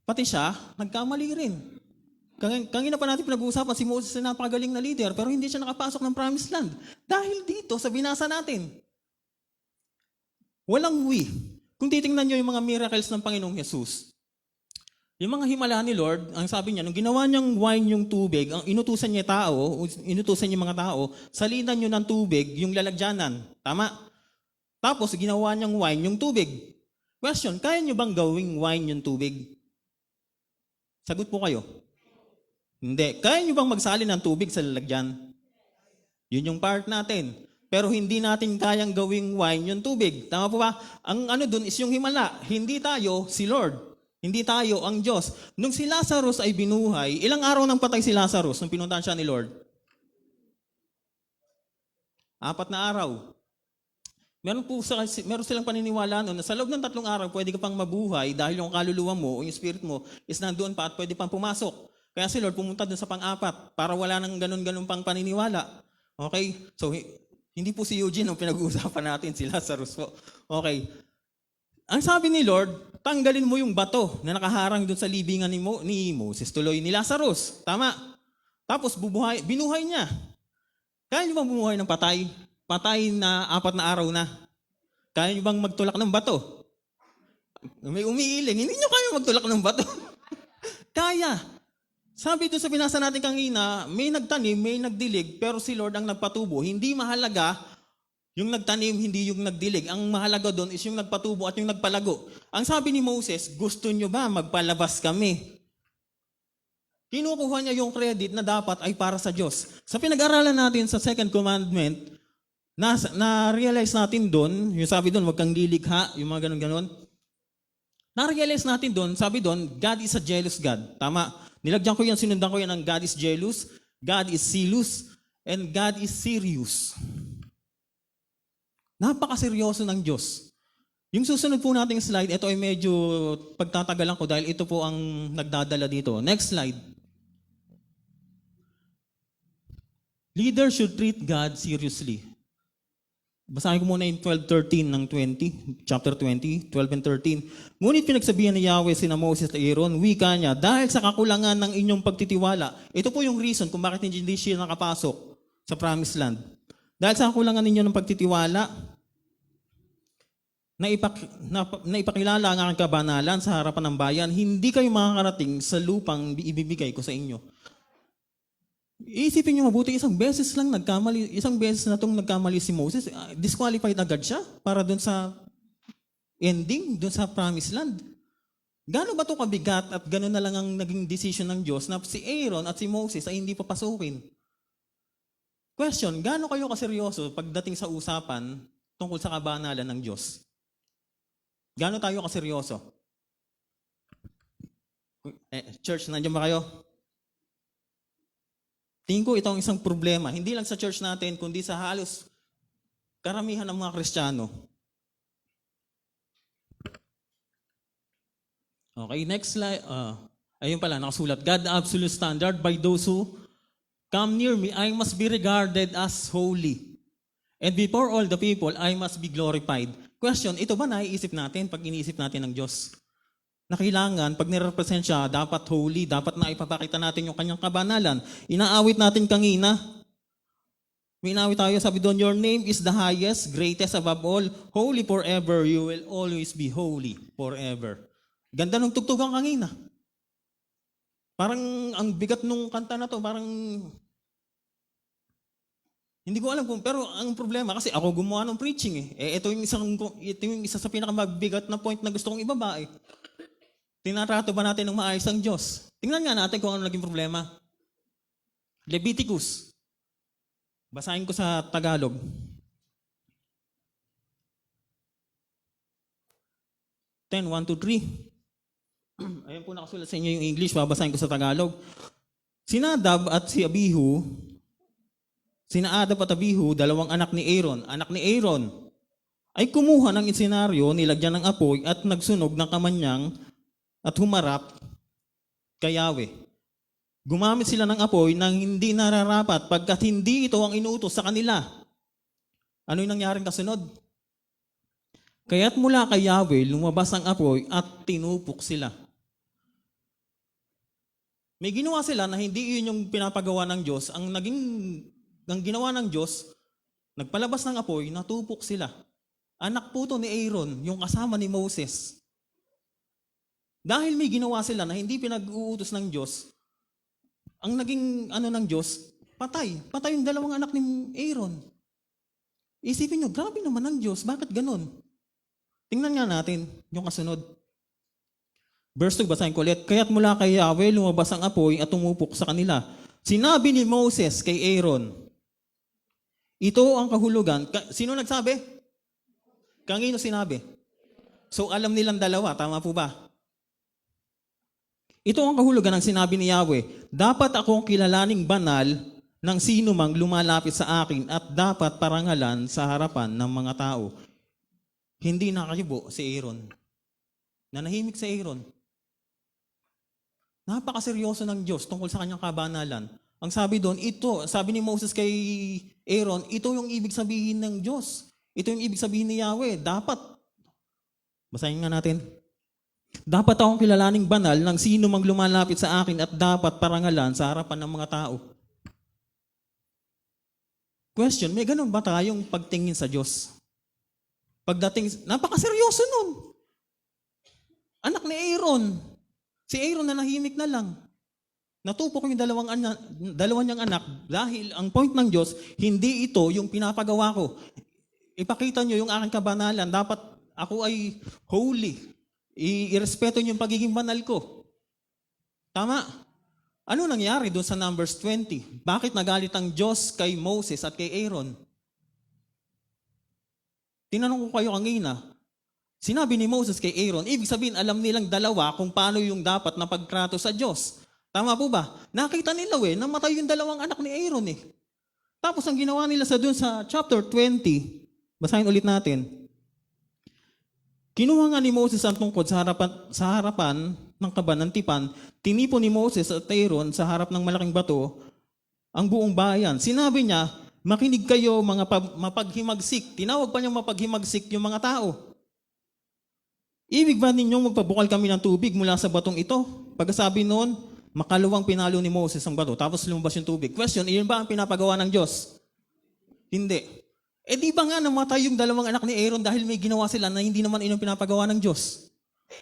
[SPEAKER 1] pati siya, nagkamali rin. Kanina pa natin pinag-uusapan, si Moses ay napakagaling na leader, pero hindi siya nakapasok ng promised land. Dahil dito, sa binasa natin. Walang we. Kung titingnan niyo yung mga miracles ng Panginoong Jesus, yung mga himala ni Lord, ang sabi niya, nung ginawa niyang wine yung tubig, ang inutusan niya yung mga tao, salinan niyo ng tubig yung lalagyanan. Tama? Tapos, ginawa niyang wine yung tubig. Question, kaya niyo bang gawing wine yung tubig? Sagot po kayo. Hindi. Kaya niyo bang magsalin ng tubig sa lalagyan? Yun yung part natin. Pero hindi natin kayang gawing wine yung tubig. Tama po ba? Ang ano dun is yung himala. Hindi tayo, si Lord. Hindi tayo, ang Diyos. Nung si Lazarus ay binuhay, ilang araw nang patay si Lazarus nung pinuntahan siya ni Lord? 4 na araw. Meron silang paniniwala na sa loob ng 3 araw, pwede ka pang mabuhay dahil yung kaluluwa mo o yung spirit mo is nandoon pa at pwede pang pumasok. Kaya si Lord pumunta doon sa pang-4 para wala nang ganun-ganun pang paniniwala. Okay? So, hindi po si Eugene ang pinag-uusapan natin, si Lazarus po. Okay. Ang sabi ni Lord, tanggalin mo yung bato na nakaharang doon sa libingan ni Moses, tuloy ni Lazarus. Tama? Tapos binuhay niya. Kaya niyo bang bumuhay ng patay? Patay na 4 na araw na. Kaya niyo bang magtulak ng bato? May umiiling. Hindi niyo kaya magtulak ng bato. Kaya. Sabi doon sa binasa natin kanina, may nagtanim, may nagdilig, pero si Lord ang nagpatubo. Hindi mahalaga yung nagtanim, hindi yung nagdilig. Ang mahalaga doon is yung nagpatubo at yung nagpalago. Ang sabi ni Moses, gusto niyo ba magpalabas kami? Kinukuha niya yung credit na dapat ay para sa Diyos. Sa pinag-aralan natin sa second commandment, na-realize natin doon, yung sabi doon, wag kang lilikha, yung mga ganun-ganun. Na-realize natin doon, sabi doon, God is a jealous God. Tama. Nilagyan ko yan, sinundan ko yan ng God is jealous, God is zealous, and God is serious. Napakaseryoso ng Diyos. Yung susunod po nating slide, ito ay medyo pagtatagalan ko dahil ito po ang nagdadala dito. Next slide. Leaders should treat God seriously. Basahin ko muna yung 12:13 ng 20, chapter 20, 12 and 13. Ngunit pinagsabihan ni Yahweh sina Moses at Aaron, wika niya, dahil sa kakulangan ng inyong pagtitiwala, ito po yung reason kung bakit hindi siya nakapasok sa promised land. Dahil sa kakulangan ninyo ng pagtitiwala, naipakilala ang aking kabanalan sa harapan ng bayan, hindi kayo makakarating sa lupang ibibigay ko sa inyo. Isipin nyo mabuti, isang beses na itong nagkamali si Moses, disqualified agad siya para dun sa ending, dun sa promised land. Gano'n ba ito kabigat at gano'n na lang ang naging decision ng Diyos na si Aaron at si Moses ay hindi papasukin? Question, gano'n kayo kaseryoso pagdating sa usapan tungkol sa kabanalan ng Diyos? Gano'n tayo kaseryoso? Church, nandiyan ba kayo? Tingin ko ito ang isang problema, hindi lang sa church natin, kundi sa halos karamihan ng mga Kristiyano. Okay, next slide. Ayun pala, nakasulat. God the absolute standard, by those who come near me, I must be regarded as holy. And before all the people, I must be glorified. Question, ito ba naiisip natin pag iniisip natin ng Diyos? Na kailangan, pag nirepresent siya, dapat holy, dapat na ipapakita natin yung kanyang kabanalan. Inaawit natin kanina. May inaawit tayo, sabi doon, your name is the highest, greatest above all, holy forever, you will always be holy forever. Ganda ng tugtugan kanina. Parang ang bigat nung kanta na to, parang hindi ko alam kung, pero ang problema, kasi ako gumawa ng preaching ito yung isa sa pinakamabigat na point na gusto kong ibaba Tinatrato ba natin ng maayos ang Diyos? Tingnan nga natin kung ano naging problema. Leviticus. Basahin ko sa Tagalog. Ten, 1-3. Ayun po nakasulat sa inyo yung English, babasahin ko sa Tagalog. Sina Nadab at Abihu, dalawang anak ni Aaron. Anak ni Aaron ay kumuha ng insenaryo, nilagyan ng apoy at nagsunog ng kamanyang at humarap kay Yahweh. Gumamit sila ng apoy nang hindi nararapat pagkat hindi ito ang inuutos sa kanila. Ano yung nangyaring kasunod? Kaya't mula kay Yahweh lumabas ang apoy at tinupok sila. May ginawa sila na hindi yun yung pinapagawa ng Diyos. Ang ginawa ng Diyos, nagpalabas ng apoy, natupok sila. Anak po to ni Aaron, yung kasama ni Moses. Dahil may ginawa sila na hindi pinag-uutos ng Diyos, ang naging ng Diyos, patay. Patay yung dalawang anak ni Aaron. Isipin nyo, grabe naman ang Diyos. Bakit ganun? Tingnan nga natin yung kasunod. Verse 2, basahin ko ulit. Kaya't mula kay Yahweh, lumabas ang apoy at tumupok sa kanila. Sinabi ni Moses kay Aaron, ito ang kahulugan. Sino nagsabi? Kanino sinabi? So alam nilang dalawa, tama po ba? Ito ang kahulugan ng sinabi ni Yahweh, dapat akong kilalaning banal ng sino mang lumalapit sa akin at dapat parangalan sa harapan ng mga tao. Hindi nakakibo si Aaron. Nanahimik si Aaron. Napakaseryoso ng Diyos tungkol sa kanyang kabanalan. Ang sabi doon, sabi ni Moses kay Aaron, ito yung ibig sabihin ng Diyos. Ito yung ibig sabihin ni Yahweh. Dapat, basahin nga natin. Dapat akong kilalaning banal ng sino mang lumalapit sa akin at dapat parangalan sa harapan ng mga tao. Question, may ganun ba tayong pagtingin sa Diyos? Pagdating, napakaseryoso nun. Anak ni Aaron. Si Aaron na nahimik na lang. Natupok yung dalawa niyang anak dahil ang point ng Diyos, hindi ito yung pinapagawa ko. Ipakita niyo yung aking kabanalan. Dapat ako ay holy. I-respeto niyo yung pagiging banal ko. Tama? Ano nangyari doon sa Numbers 20? Bakit nagalit ang Diyos kay Moses at kay Aaron? Tinanong ko kayo kanina. Sinabi ni Moses kay Aaron, ibig sabihin alam nilang dalawa kung paano yung dapat na pagtrato sa Diyos. Tama po ba? Nakita nila namatay yung dalawang anak ni Aaron Tapos ang ginawa nila doon sa chapter 20, Basahin ulit natin. Kinuha nga ni Moses ang tungkod sa harapan ng kaban ng tipan, tinipon ni Moses at Aaron sa harap ng malaking bato ang buong bayan. Sinabi niya, makinig kayo mga mapaghimagsik. Tinawag pa niya mapaghimagsik yung mga tao. Ibig ba ninyong magpabukal kami ng tubig mula sa batong ito? Pagkasabi noon, makalawang pinalo ni Moses ang bato, tapos lumabas yung tubig. Question, iyon ba ang pinapagawa ng Diyos? Hindi. Di ba nga namatay yung dalawang anak ni Aaron dahil may ginawa sila na hindi naman iyon pinapagawa ng Diyos?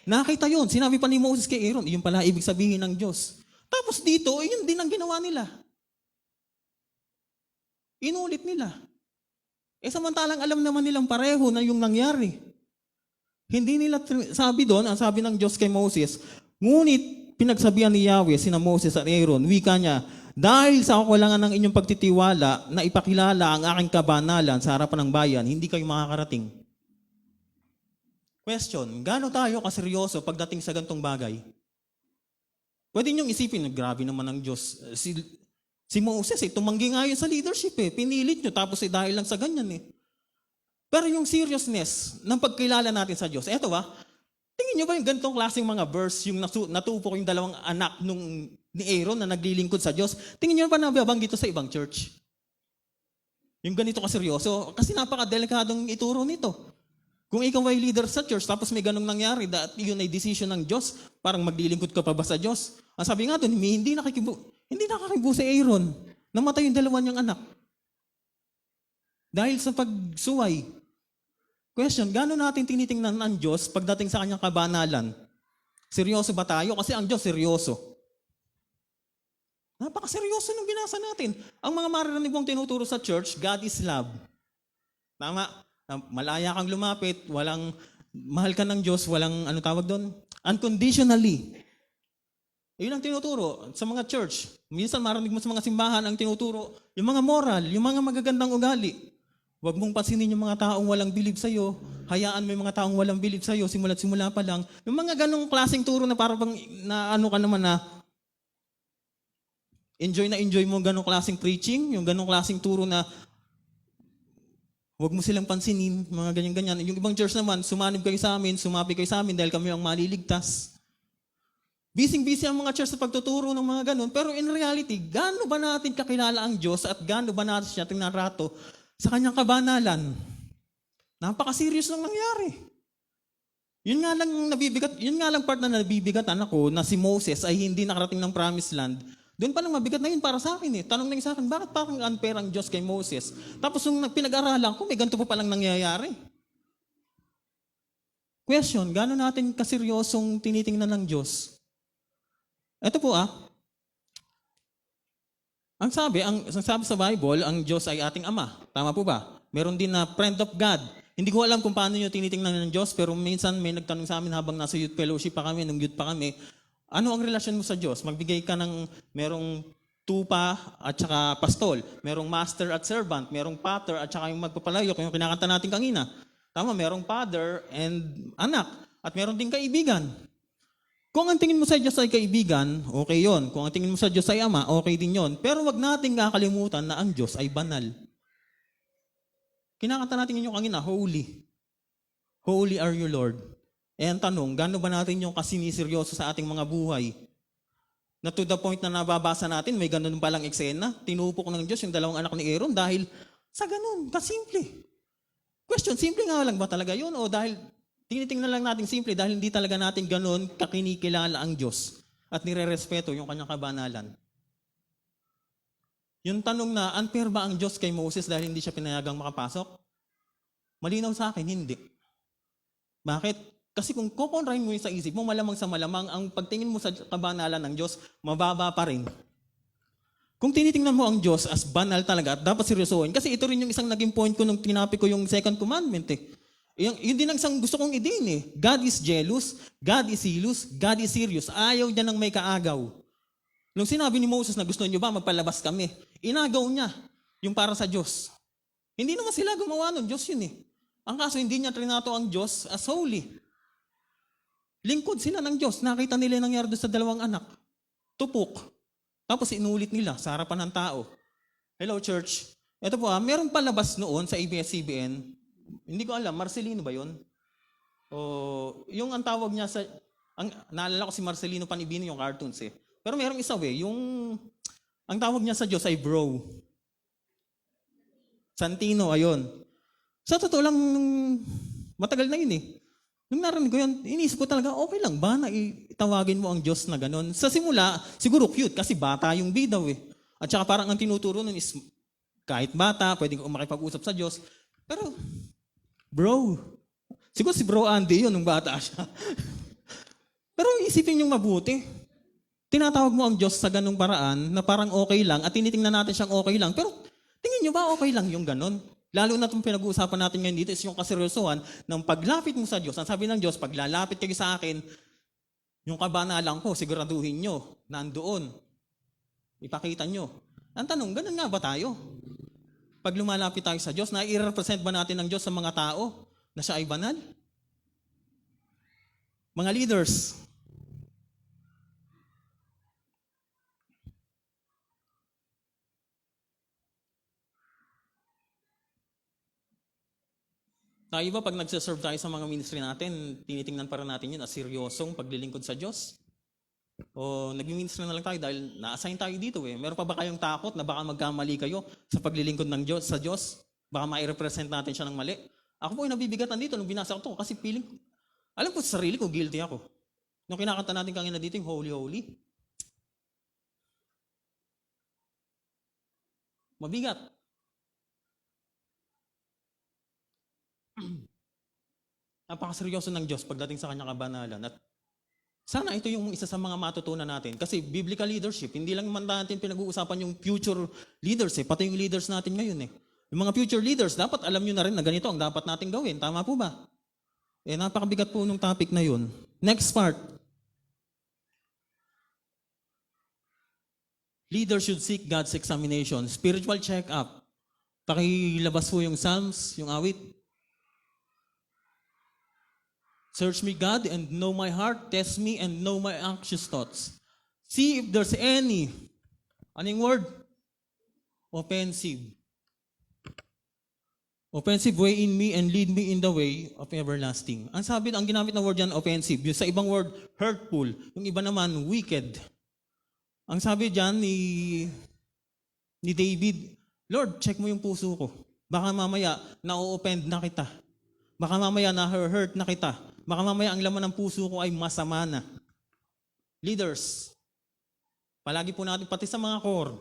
[SPEAKER 1] Nakita yun. Sinabi pa ni Moses kay Aaron, iyon pala ibig sabihin ng Diyos. Tapos dito, yun din ang ginawa nila. Inulit nila. Samantalang alam naman nilang pareho na yung nangyari. Hindi nila, sabi doon, ang sabi ng Diyos kay Moses, ngunit pinagsabihan ni Yahweh, sina Moses at Aaron, wika niya, dahil sa kakulangan ng inyong pagtitiwala na ipakilala ang aking kabanalan sa harapan ng bayan, hindi kayo makakarating. Question, gaano tayo kaseryoso pagdating sa gantong bagay? Pwede niyong isipin, grabe naman ang Diyos. Si Moses, tumanggi nga yun sa leadership Pinilit nyo, tapos dahil lang sa ganyan Pero yung seriousness ng pagkilala natin sa Diyos, eto tingin nyo ba yung ganitong klaseng mga verse, yung natupok yung dalawang anak ni Aaron na naglilingkod sa Diyos, tingin nyo ba nababanggit ito sa ibang church? Yung ganito kaseryoso, kasi napaka-delikadong ituro nito. Kung ikaw ay leader sa church, tapos may ganong nangyari, yun ay decision ng Diyos, parang maglilingkod ka pa ba sa Diyos? Ang sabi nga doon, hindi nakakibo si Aaron. Namatay yung dalawa niyang anak. Dahil sa pagsuway. Question, gaano natin tinitingnan ng Diyos pagdating sa kanyang kabanalan? Seryoso ba tayo? Kasi ang Diyos seryoso. Napakaseryoso nung binasa natin. Ang mga maririnig mong tinuturo sa church, God is love. Tama? Malaya kang lumapit, mahal ka ng Diyos, walang, tawag doon? Unconditionally. Yun ang tinuturo sa mga church. Minsan marinig mo sa mga simbahan ang tinuturo, yung mga moral, yung mga magagandang ugali. Huwag mong pansinin yung mga taong walang bilib sa'yo. Hayaan mo yung mga taong walang bilib sa'yo, simula't simula pa lang. Yung mga ganong klaseng turo na parang ka naman na enjoy mo ganong klaseng preaching, yung ganong klaseng turo na huwag mo silang pansinin, mga ganyan-ganyan. Yung ibang church naman, sumanib kayo sa amin, sumapi kayo sa amin dahil kami ang maliligtas. Busy ang mga church sa pagtuturo ng mga ganon, pero in reality, gaano ba natin kakilala ang Diyos at gaano ba natin siya tinarato sa kanyang kabanalan? Napaka-serious ng nangyari. Yun nga lang part na nabibigatan ako na si Moses ay hindi nakarating ng promised land. Doon pa lang mabigat na yun para sa akin Tanong na sa akin, bakit parang unfair ang Diyos kay Moses? Tapos nung pinag-aralan ko, may ganito pa palang nangyayari. Question, gaano natin kaseryosong tinitingnan ng Diyos? Ito po Ang sabi sa Bible, ang Diyos ay ating Ama. Tama po ba? Meron din na friend of God. Hindi ko alam kung paano nyo tinitingnan ng Diyos, pero minsan may nagtanong sa amin habang nasa youth fellowship pa kami, nung youth pa kami, ano ang relasyon mo sa Diyos? Magbigay ka ng merong tupa at saka pastol, merong master at servant, merong pater at saka yung magpapalayok, yung kinakanta natin kanina. Tama, merong father and anak, at meron din kaibigan. Kung ang tingin mo sa Diyos ay kaibigan, okay yon. Kung ang tingin mo sa Diyos ay ama, okay din yon. Pero wag nating kakalimutan na ang Diyos ay banal. Kinakanta natin yung kanina, holy. Holy are you, Lord. Ang tanong, gaano ba natin yung kasiniseryoso sa ating mga buhay? Na to the point na nababasa natin, may ganun palang eksena, tinupok ng Diyos yung dalawang anak ni Aaron dahil sa ganun, kasimple. Question, simple nga lang ba talaga yun? O dahil tinitingnan lang natin simple dahil hindi talaga natin ganun kakinikilala ang Diyos at nire-respeto yung kanyang kabanalan. Yung tanong na, unfair ba ang Diyos kay Moses dahil hindi siya pinayagang makapasok? Malinaw sa akin, hindi. Bakit? Kasi kung kukontrahin mo yun sa isip mo, malamang sa malamang, ang pagtingin mo sa kabanalan ng Diyos, mababa pa rin. Kung tinitingnan mo ang Diyos as banal talaga, at dapat seryosohin, kasi ito rin yung isang naging point ko nung tinapi ko yung second commandment Yun din ang isang gusto kong idin God is jealous, God is zealous, God is serious. Ayaw niya ng may kaagaw. Nung sinabi ni Moses na gusto niyo ba magpalabas kami, inagaw niya yung para sa Diyos. Hindi naman sila gumawa nun, Diyos yun Ang kaso, hindi niya trinato ang Diyos as holy. Lingkod sila ng Diyos. Nakita nila yung nangyari doon sa dalawang anak. Tupok. Tapos inulit nila sa harapan ng tao. Hello, church. Ito po meron palabas noon sa ABS-CBN. Hindi ko alam, Marcelino ba yun? O yung ang tawag niya sa, naalala ko si Marcelino Panibino yung cartoons eh. Pero merong isa yung ang tawag niya sa Diyos ay bro. Santino, ayun. Sa totoo lang, matagal na yun eh. Nung narinig ko yun, iniisip ko talaga, okay lang ba na itawagin mo ang Diyos na gano'n? Sa simula, siguro cute kasi bata yung bidaw eh. At saka parang ang tinuturo nun is kahit bata, pwedeng makipag-usap sa Diyos. Pero, bro, siguro si Bro Andy yun nung bata siya. Pero isipin yung mabuti. Tinatawag mo ang Diyos sa ganung paraan na parang okay lang at tinitingnan natin siyang okay lang. Pero tingin nyo ba okay lang yung ganon? Lalo na itong pinag-uusapan natin ngayon dito is yung kaseryosohan ng paglapit mo sa Diyos. Ang sabi ng Diyos, paglalapit kayo sa akin, yung kabanalan ko, siguraduhin nyo, nandoon. Ipakita nyo. Ang tanong, ganun nga ba tayo? Pag lumalapit tayo sa Diyos, na-i-represent ba natin ang Diyos sa mga tao na siya ay banal? Mga leaders, tayo ba pag nagsiserve tayo sa mga ministry natin, tinitingnan para natin yun as seryosong paglilingkod sa Diyos? O nag-ministry na lang tayo dahil na-assign tayo dito eh. Meron pa ba kayong takot na baka magkamali kayo sa paglilingkod ng Diyos, sa Diyos? Baka ma-represent natin siya ng mali? Ako po ay nabibigatan dito nung binasa ko to kasi feeling, alam ko sa sarili ko, guilty ako. Nung kinakanta natin kanina dito yung Holy Holy. Mabigat. Napakaseryoso ng Diyos pagdating sa kanyang kabanalan. At sana ito yung isa sa mga matutunan natin. Kasi biblical leadership, hindi lang man natin pinag-uusapan yung future leaders pati yung leaders natin ngayon eh. Yung mga future leaders, dapat alam nyo na rin na ganito ang dapat natin gawin. Tama po ba? Napakabigat po nung topic na yun. Next part. Leaders should seek God's examination. Spiritual check-up. Pakilabas po yung Psalms, yung awit. Search me, God, and know my heart. Test me and know my anxious thoughts. See if there's any, anong word? Offensive. Offensive way in me and lead me in the way of everlasting. Ang sabi, ang ginamit na word yan, offensive. Yung sa ibang word, hurtful. Yung iba naman, wicked. Ang sabi dyan ni David, Lord, check mo yung puso ko. Baka mamaya, na-offend na kita. Baka mamaya, na-hurt na kita. Baka mamaya, ang laman ng puso ko ay masama na. Leaders, palagi po natin, pati sa mga core.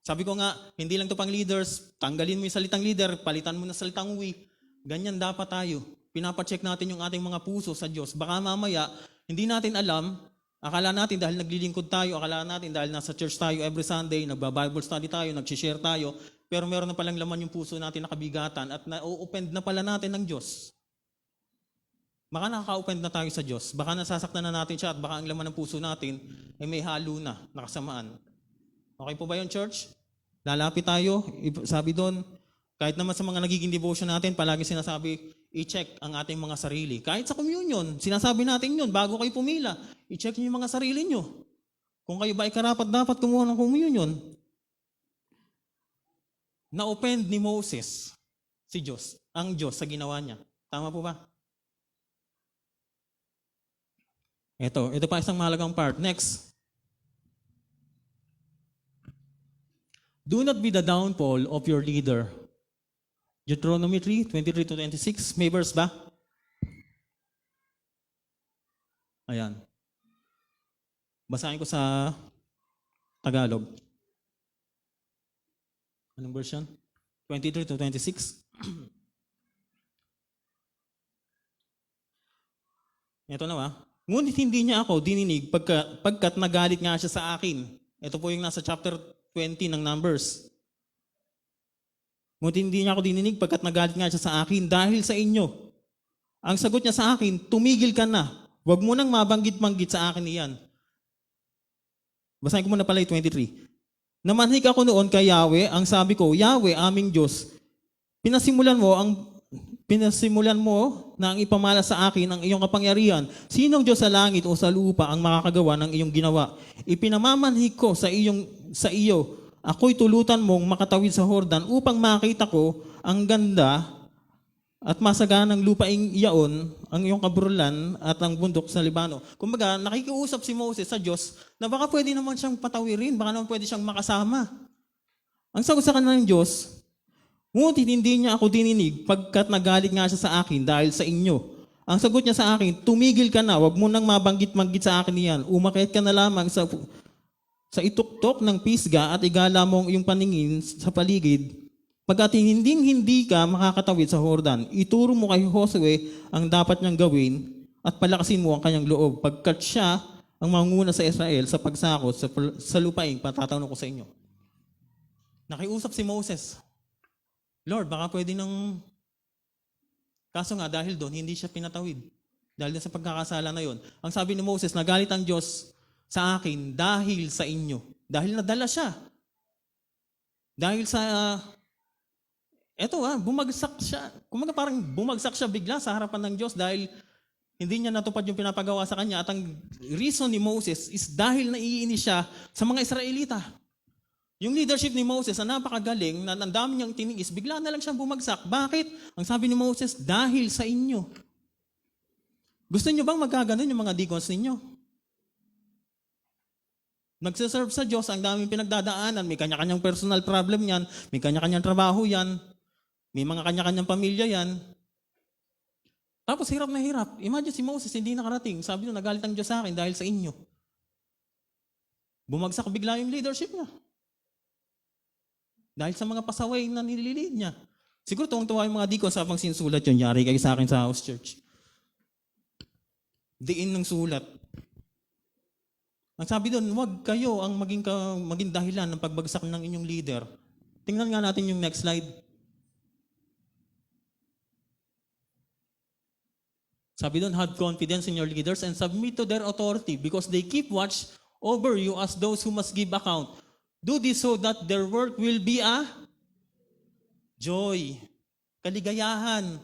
[SPEAKER 1] Sabi ko nga, hindi lang to pang leaders, tanggalin mo yung salitang leader, palitan mo na salitang we. Ganyan dapat tayo. Pinapacheck natin yung ating mga puso sa Diyos. Baka mamaya, hindi natin alam, akala natin dahil naglilingkod tayo, akala natin dahil nasa church tayo every Sunday, nagba-Bible study tayo, nag-share tayo, pero meron na palang laman yung puso natin na kabigatan at na-open na pala natin ng Diyos. Baka nakaka-open na tayo sa Diyos, baka nasasaktan na natin siya at baka ang laman ng puso natin ay may halo na, nakasamaan. Okay po ba yun, church? Lalapit tayo, sabi doon, kahit naman sa mga nagiging devotion natin, palagi sinasabi, i-check ang ating mga sarili. Kahit sa communion, sinasabi natin yun, bago kayo pumila, i-check niyo yung mga sarili nyo. Kung kayo ba ay karapat-dapat kumuha ng communion. Na-offend ni Moses si Diyos, ang Diyos sa ginawa niya. Tama po ba? Ito pa isang mahalagang part. Next. Do not be the downfall of your leader. Deuteronomy 3:23-26. May verse ba? Ayan. Basahin ko sa Tagalog. Anong version? 23-26. Ito na Ngunit hindi niya ako dininig pagkat nagalit nga siya sa akin. Ito po yung nasa chapter 20 ng Numbers. Ngunit hindi niya ako dininig pagkat nagalit nga siya sa akin dahil sa inyo. Ang sagot niya sa akin, tumigil ka na. Huwag mo nang mabanggit-banggit sa akin iyan. Basahin ko muna pala yung 23. Namanhik ako noon kay Yahweh, ang sabi ko, Yahweh, aming Diyos, pinasimulan mo na ang ipamala sa akin ang iyong kapangyarihan. Sinong Diyos sa langit o sa lupa ang makakagawa ng iyong ginawa? Ipinamanhik ko sa iyo. Ako'y tulutan mong makatawid sa Jordan upang makita ko ang ganda at masaganang lupaing iyaon ang iyong kaburulan at ang bundok sa Libano. Kumbaga, nakikiusap si Moses sa Diyos na baka pwede naman siyang patawirin, baka naman pwede siyang makasama. Ang sagot sa kanya ng Diyos, ngunit hindi niya ako dininig pagkat nagalit nga siya sa akin dahil sa inyo. Ang sagot niya sa akin, tumigil ka na, wag mo nang mabanggit-banggit sa akin yan. Umakyat ka na lamang sa ituktok ng pisga at igala mo ang iyong paningin sa paligid. Pagkat hindi ka makakatawid sa Jordan, ituro mo kay Josue ang dapat niyang gawin at palakasin mo ang kanyang loob. Pagkat siya ang manguna sa Israel sa pagsakot sa lupaing patatanong ko sa inyo. Nakiusap si Moses, Lord, baka pwede nang... Kaso nga, dahil doon, hindi siya pinatawid. Dahil sa pagkakasala na yon. Ang sabi ni Moses, nagalit ang Diyos sa akin dahil sa inyo. Dahil nadala siya. Dahil sa... bumagsak siya. Kumaga parang bumagsak siya bigla sa harapan ng Diyos dahil hindi niya natupad yung pinapagawa sa kanya. At ang reason ni Moses is dahil naiinis siya sa mga Israelita. Yung leadership ni Moses na napakagaling, na ang dami niyang tiniis, bigla na lang siyang bumagsak. Bakit? Ang sabi ni Moses, dahil sa inyo. Gusto niyo bang magkaganon yung mga deacons ninyo? Nagsiserve sa Diyos, ang daming pinagdadaanan, may kanya-kanyang personal problem yan, may kanya-kanyang trabaho yan, may mga kanya-kanyang pamilya yan. Tapos hirap na hirap. Imagine si Moses, hindi nakarating. Sabi niya, nagalit ang Diyos sa akin dahil sa inyo. Bumagsak bigla yung leadership niya. Dahil sa mga pasaway na nililid niya. Siguro tuwang-tuwa yung mga deacons habang sinusulat yun. Yari kayo sa akin sa house church. Diin ng sulat. Ang sabi doon, huwag kayo ang maging dahilan ng pagbagsak ng inyong leader. Tingnan nga natin yung next slide. Sabi doon, have confidence in your leaders and submit to their authority because they keep watch over you as those who must give account. Do this so that their work will be a joy, kaligayahan.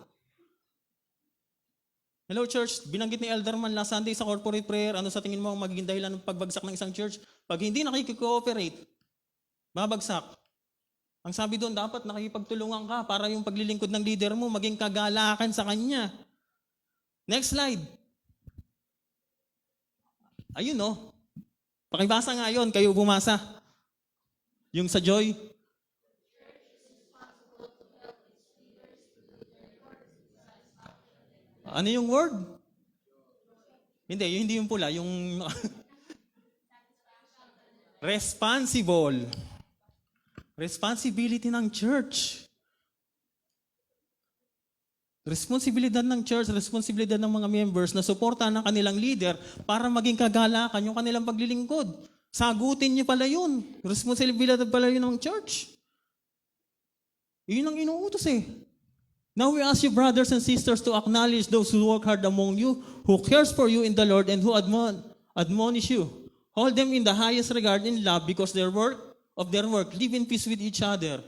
[SPEAKER 1] Hello church, binanggit ni Elderman last Sunday sa corporate prayer, ano sa tingin mo ang magiging dahilan ng pagbagsak ng isang church? Pag hindi nakikikooperate, babagsak. Ang sabi doon, dapat nakikipagtulungan ka para yung paglilingkod ng leader mo maging kagalakan sa kanya. Next slide. Ayun no. Pakibasa nga yun, kayo bumasa. Yung sa joy. Ano yung word? Hindi yung pula, yung responsible. Responsibility ng church. Responsibilidad ng church, responsibilidad ng mga members na suportahan ng kanilang leader para maging kagalakan yung kanilang paglilingkod. Sagutin niyo pala yun. Responsibilidad pala yun ng church. Yun ang inuutos eh. Now we ask you, brothers and sisters, to acknowledge those who work hard among you, who cares for you in the Lord, and who admonish you. Hold them in the highest regard in love because of their work, live in peace with each other.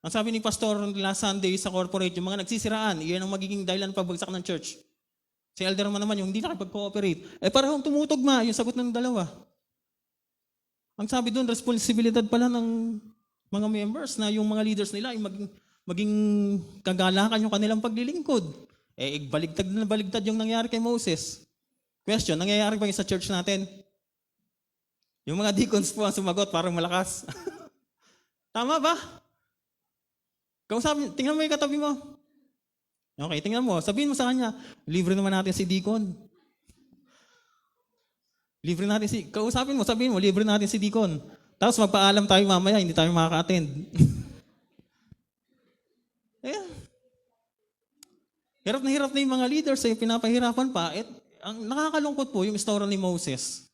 [SPEAKER 1] Ang sabi ni Pastor last Sunday sa corporate, yung mga nagsisiraan, iyan ang magiging dahilan ng pagbagsak ng church. Si Elderman naman, yung hindi nakipag-cooperate. Parang tumutugma yung sagot ng dalawa. Ang sabi doon, responsibilidad pala ng mga members na yung mga leaders nila ay maging kagalakan yung kanilang paglilingkod. Baligtad na baligtad yung nangyari kay Moses. Question, nangyayari ba yung sa church natin? Yung mga deacons po ang sumagot, parang malakas. Tama ba? Tingnan mo yung katabi mo. Okay, tingnan mo. Sabihin mo sa kanya, libre naman natin si deacon. Kausapin mo, sabihin mo, libre natin si deacon. Tapos magpaalam tayo mamaya, hindi tayo makaka-attend. Ayan. Hirap na yung mga leaders, pinapahirapan pa. Ang nakakalungkot po yung istorya ni Moses.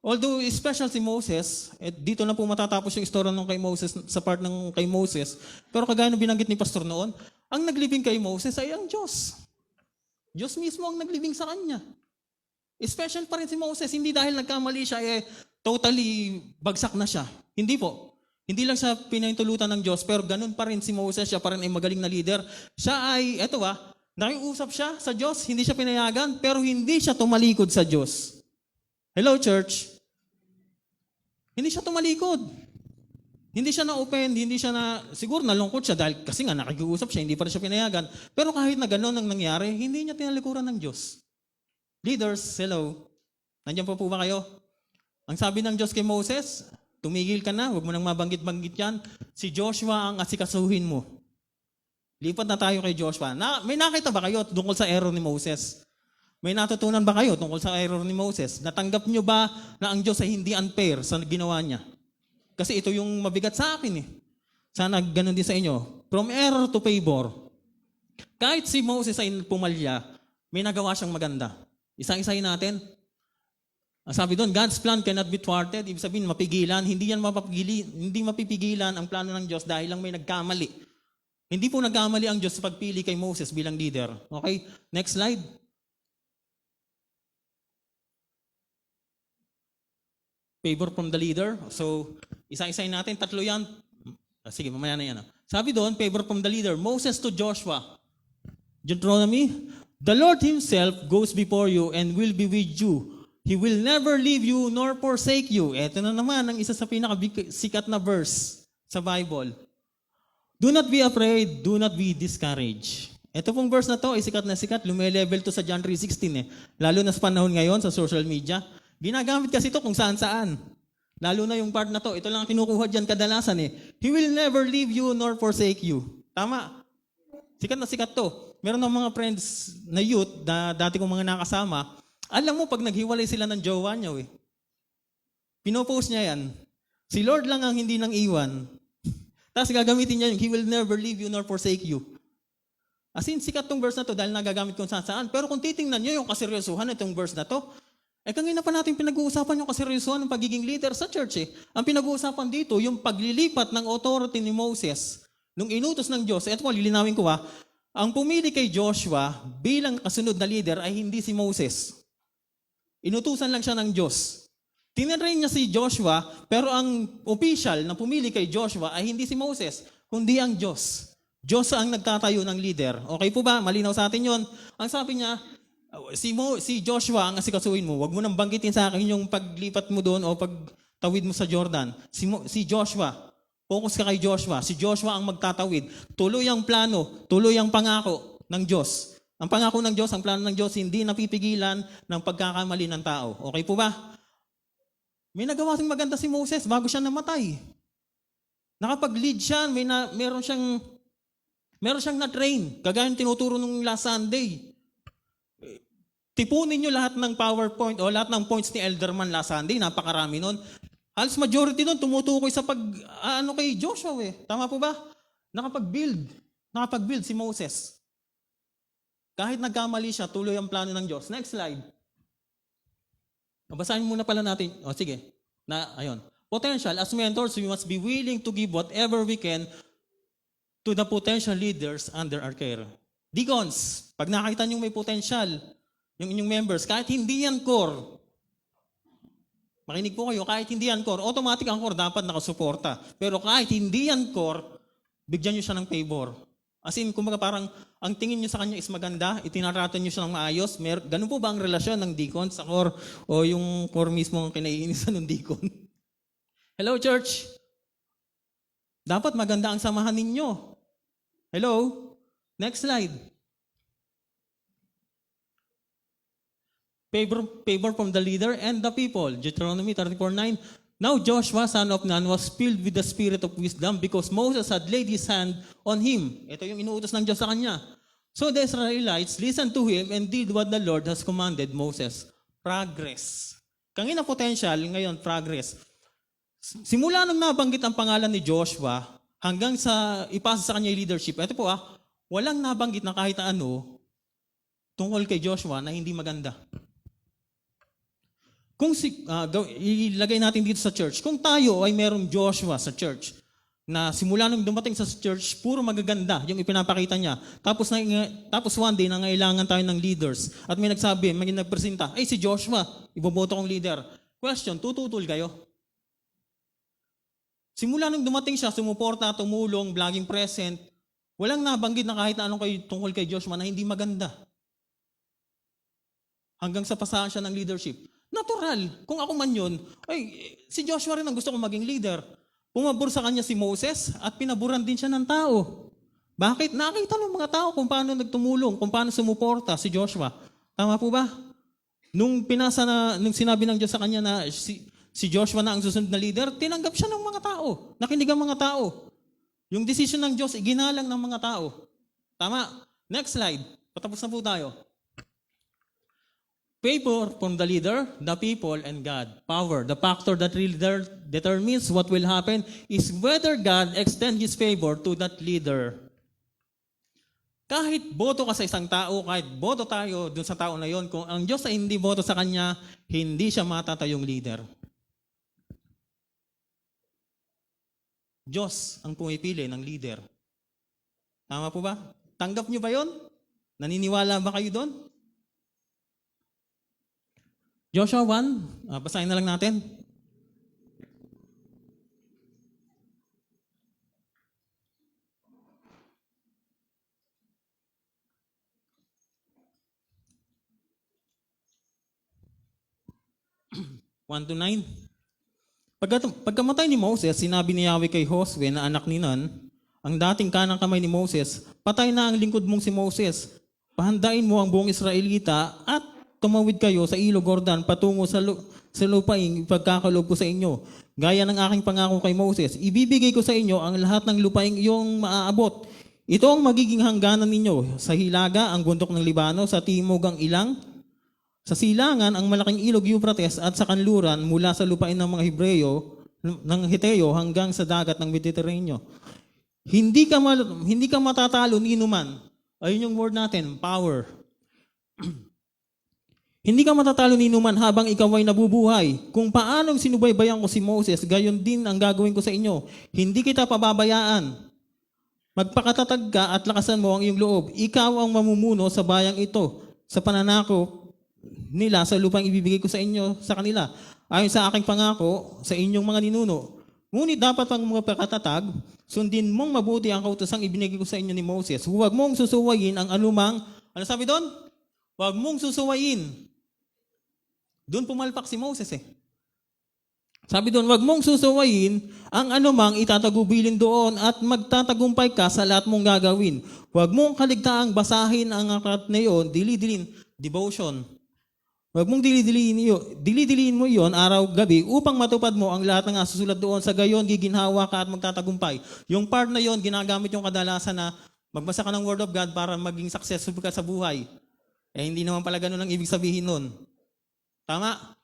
[SPEAKER 1] Although special si Moses, dito na po matatapos yung istorya ng kay Moses, sa part ng kay Moses. Pero kagaya ng binanggit ni Pastor noon, ang naglibing kay Moses ay ang Diyos. Diyos mismo ang naglibing sa kanya. Special pa rin si Moses, hindi dahil nagkamali siya, totally bagsak na siya. Hindi po. Hindi lang siya pinahintulutan ng Diyos, pero ganun pa rin si Moses, siya pa rin ay magaling na leader. Siya ay, nakiusap siya sa Diyos, hindi siya pinayagan, pero hindi siya tumalikod sa Diyos. Hello, church. Hindi siya tumalikod. Hindi siya na-open, siguro nalungkot siya dahil kasi nga nakikiusap siya, hindi pa rin siya pinayagan. Pero kahit na gano'n ang nangyari, hindi niya tinalikuran ng Diyos. Leaders, hello. Nandiyan po ba kayo? Ang sabi ng Diyos kay Moses, tumigil ka na, huwag mo nang mabanggit-banggit yan. Si Joshua ang asikasuhin mo. Lipat na tayo kay Joshua. May nakita ba kayo tungkol sa error ni Moses? May natutunan ba kayo tungkol sa error ni Moses? Natanggap nyo ba na ang Diyos ay hindi unfair sa ginawa niya? Kasi ito yung mabigat sa akin eh. Sana ganun din sa inyo. From error to favor. Kahit si Moses ay pumalya, may nagawa siyang maganda. Isang-isahin natin. Ang sabi doon, God's plan cannot be thwarted. Ibig sabihin, mapigilan. Hindi mapipigilan ang plano ng Diyos dahil lang may nagkamali. Hindi po nagkamali ang Diyos sa pagpili kay Moses bilang leader. Okay? Next slide. Favor from the leader. So, isa-isahin natin. Tatlo yan. Sige, mamaya na yan. Sabi doon, favor from the leader. Moses to Joshua. Deuteronomy, the Lord Himself goes before you and will be with you. He will never leave you nor forsake you. Ito na naman ang isa sa pinakasikat na verse sa Bible. Do not be afraid, do not be discouraged. Ito pong verse na to ay sikat na sikat. Lumelevel to sa John 3:16 eh. Lalo na sa panahon ngayon sa social media. Ginagamit kasi ito kung saan-saan. Lalo na yung part na to. Ito lang ang kinukuha dyan kadalasan eh. He will never leave you nor forsake you. Tama. Sikat na sikat to. Meron ng mga friends na youth na dati kong mga nakasama. Alam mo, pag naghiwalay sila ng jowa niya eh. Pinopost niya yan. Si Lord lang ang hindi nang iwan. Tapos gagamitin niya yung, He will never leave you nor forsake you. As in, sikat tong verse na to dahil nagagamit kung saan-saan. Pero kung titingnan niyo yung kaseryosohan itong verse na to, kanina pa natin pinag-uusapan yung kaseryosohan ng pagiging leader sa church eh. Ang pinag-uusapan dito, yung paglilipat ng authority ni Moses, nung inutos ng Diyos, eto po, lilinawin ko ang pumili kay Joshua bilang kasunod na leader ay hindi si Moses. Inutusan lang siya ng Diyos. Tinrain niya si Joshua, pero ang official na pumili kay Joshua ay hindi si Moses, kundi ang Diyos. Diyos ang nagtatayo ng leader. Okay po ba? Malinaw sa atin yon. Ang sabi niya, si Joshua ang asikasuhin mo. Huwag mo nang banggitin sa akin yung paglipat mo doon o pagtawid mo sa Jordan. Si Joshua, focus ka kay Joshua. Si Joshua ang magtatawid. Tuloy ang plano, tuloy ang pangako ng Diyos. Ang pangako ng Diyos, ang plano ng Diyos, hindi napipigilan ng pagkakamali ng tao. Okay po ba? May nagawa sing maganda si Moses bago siya namatay. Nakapag-lead siya, meron siyang na-train. Kagaya yung tinuturo nung last Sunday. Tipunin nyo lahat ng PowerPoint o lahat ng points ni Elderman last Sunday. Napakarami nun. Halos majority nun tumutukoy sa kay Joshua eh. Tama po ba? Nakapag-build si Moses. Kahit nagkamali siya, tuloy ang plano ng Diyos. Next slide. Basahin muna pala natin. Sige. Ayun. Potential. As mentors, we must be willing to give whatever we can to the potential leaders under our care. Deacons, pag nakita nyo may potential, yung inyong members, kahit hindi yan core, makinig po kayo, kahit hindi yan core, automatic ang core dapat nakasuporta. Pero kahit hindi yan core, bigyan nyo siya ng favor. As in, kumbaga parang ang tingin nyo sa kanya is maganda, itinarato nyo siya ng maayos. Ganun po ba ang relasyon ng deacon sa core o yung core mismo ang kinaiinisan ng deacon? Hello, church? Dapat maganda ang samahan ninyo. Hello? Next slide. Favor from the leader and the people. Deuteronomy 34:9. Now Joshua, son of Nun, was filled with the spirit of wisdom because Moses had laid his hand on him. Ito yung inuutos ng Diyos sa kanya. So the Israelites listened to him and did what the Lord has commanded Moses. Progress. Kanina potential, ngayon progress. Simula nung nabanggit ang pangalan ni Joshua, hanggang sa ipasa sa kanya yung leadership, ito po walang nabanggit na kahit ano tungkol kay Joshua na hindi maganda. Kung ilagay natin dito sa church, kung tayo ay merong Joshua sa church, na simula nung dumating sa church, puro magaganda yung ipinapakita niya. Tapos one day, nangailangan tayo ng leaders. At may nagpresenta, si Joshua, iboboto kong leader. Question, tututol kayo? Simula nung dumating siya, sumuporta, tumulong, vlogging present, walang nabanggit na kahit anong tungkol kay Joshua na hindi maganda. Hanggang sa pasahan siya ng leadership. Natural. Kung ako man yun, si Joshua rin ang gusto kong maging leader. Pumabor sa kanya si Moses at pinaboran din siya ng tao. Bakit? Nakita ng mga tao kung paano nagtumulong, kung paano sumuporta si Joshua. Tama po ba? Nung sinabi ng Diyos sa kanya na si Joshua na ang susunod na leader, tinanggap siya ng mga tao. Nakinig ang mga tao. Yung decision ng Diyos, iginalang ng mga tao. Tama? Next slide. Patapos na po tayo. Favor from the leader, the people, and God. Power. The factor that really determines what will happen is whether God extend His favor to that leader. Kahit boto ka sa isang tao, kahit boto tayo dun sa tao na yon, kung ang Diyos ay hindi boto sa kanya, hindi siya matatayong leader. Diyos ang pumipili ng leader. Tama po ba? Tanggap niyo ba yon? Naniniwala ba kayo doon? Joshua 1, basahin na lang natin. (1 to 9). Pagkamatay ni Moses, sinabi ni Yahweh kay Josue na anak ni Nun, ang dating kanang kamay ni Moses, patay na ang lingkod mong si Moses. Pahandain mo ang buong Israelita at tumawid kayo sa ilog Jordan patungo sa lupaing ipagkakaloob ko sa inyo. Gaya ng aking pangako kay Moses, ibibigay ko sa inyo ang lahat ng lupaing iyong maaabot. Ito ang magiging hangganan ninyo. Sa hilaga, ang bundok ng Libano, sa timog ang ilang, sa silangan, ang malaking ilog Euphrates at sa kanluran mula sa lupain ng mga Hebreyo, ng Hiteo hanggang sa dagat ng Mediterranean. Hindi ka matatalo ni numan. Ayun yung word natin, power. Hindi ka matatalo ni numan habang ikaw ay nabubuhay. Kung paanong sinubaybayan ko si Moses, gayon din ang gagawin ko sa inyo. Hindi kita pababayaan. Magpakatatag ka at lakasan mo ang iyong loob. Ikaw ang mamumuno sa bayang ito, sa pananako nila sa lupang ibibigay ko sa inyo sa kanila. Ayon sa aking pangako sa inyong mga ninuno. Ngunit dapat pang mga pagkatatag, sundin mong mabuti ang kautosang ibinigay ko sa inyo ni Moses. Huwag mong susuwayin ang anumang, ano sabi doon? Huwag mong susuwayin. Doon pumalpak si Moses eh. Sabi doon, huwag mong susuwayin ang anumang itatagubilin doon at magtatagumpay ka sa lahat mong gagawin. Huwag mong kaligtaang basahin ang aklat na iyon, dilidilin, devotion. Huwag mong dilidiliin mo iyon araw-gabi upang matupad mo ang lahat ng nasusulat doon. Sa gayon, giginhawa ka at magtatagumpay. Yung part na iyon, ginagamit yung kadalasan na magbasa ka ng Word of God para maging successful ka sa buhay. Eh, hindi naman pala ganun ang ibig sabihin nun. Tama?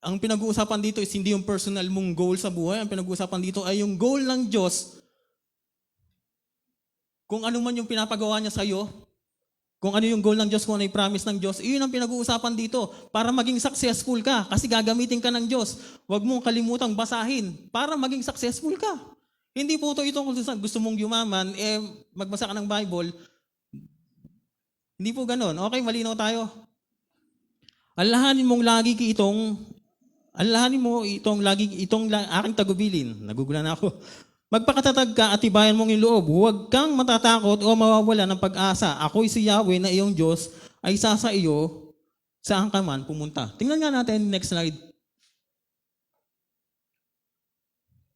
[SPEAKER 1] Ang pinag-uusapan dito is hindi yung personal mong goal sa buhay. Ang pinag-uusapan dito ay yung goal ng Diyos. Kung ano man yung pinapagawa niya sa iyo, kung ano yung goal ng Diyos, kung ano yung promise ng Diyos, iyon ang pinag-uusapan dito para maging successful ka kasi gagamitin ka ng Diyos. Huwag mong kalimutang basahin para maging successful ka. Hindi po ito kung gusto mong yumaman, magbasa ka ng Bible. Hindi po ganun. Okay, malinaw tayo. Alalahanin mo itong aking tagubilin. Nagugulan ako. Magpakatatag ka at tibayan mong yung loob. Huwag kang matatakot o mawawala ng pag-asa. Ako'y si Yahweh na iyong Diyos ay isa sa iyo saan ka man pumunta. Tingnan nga natin, next slide.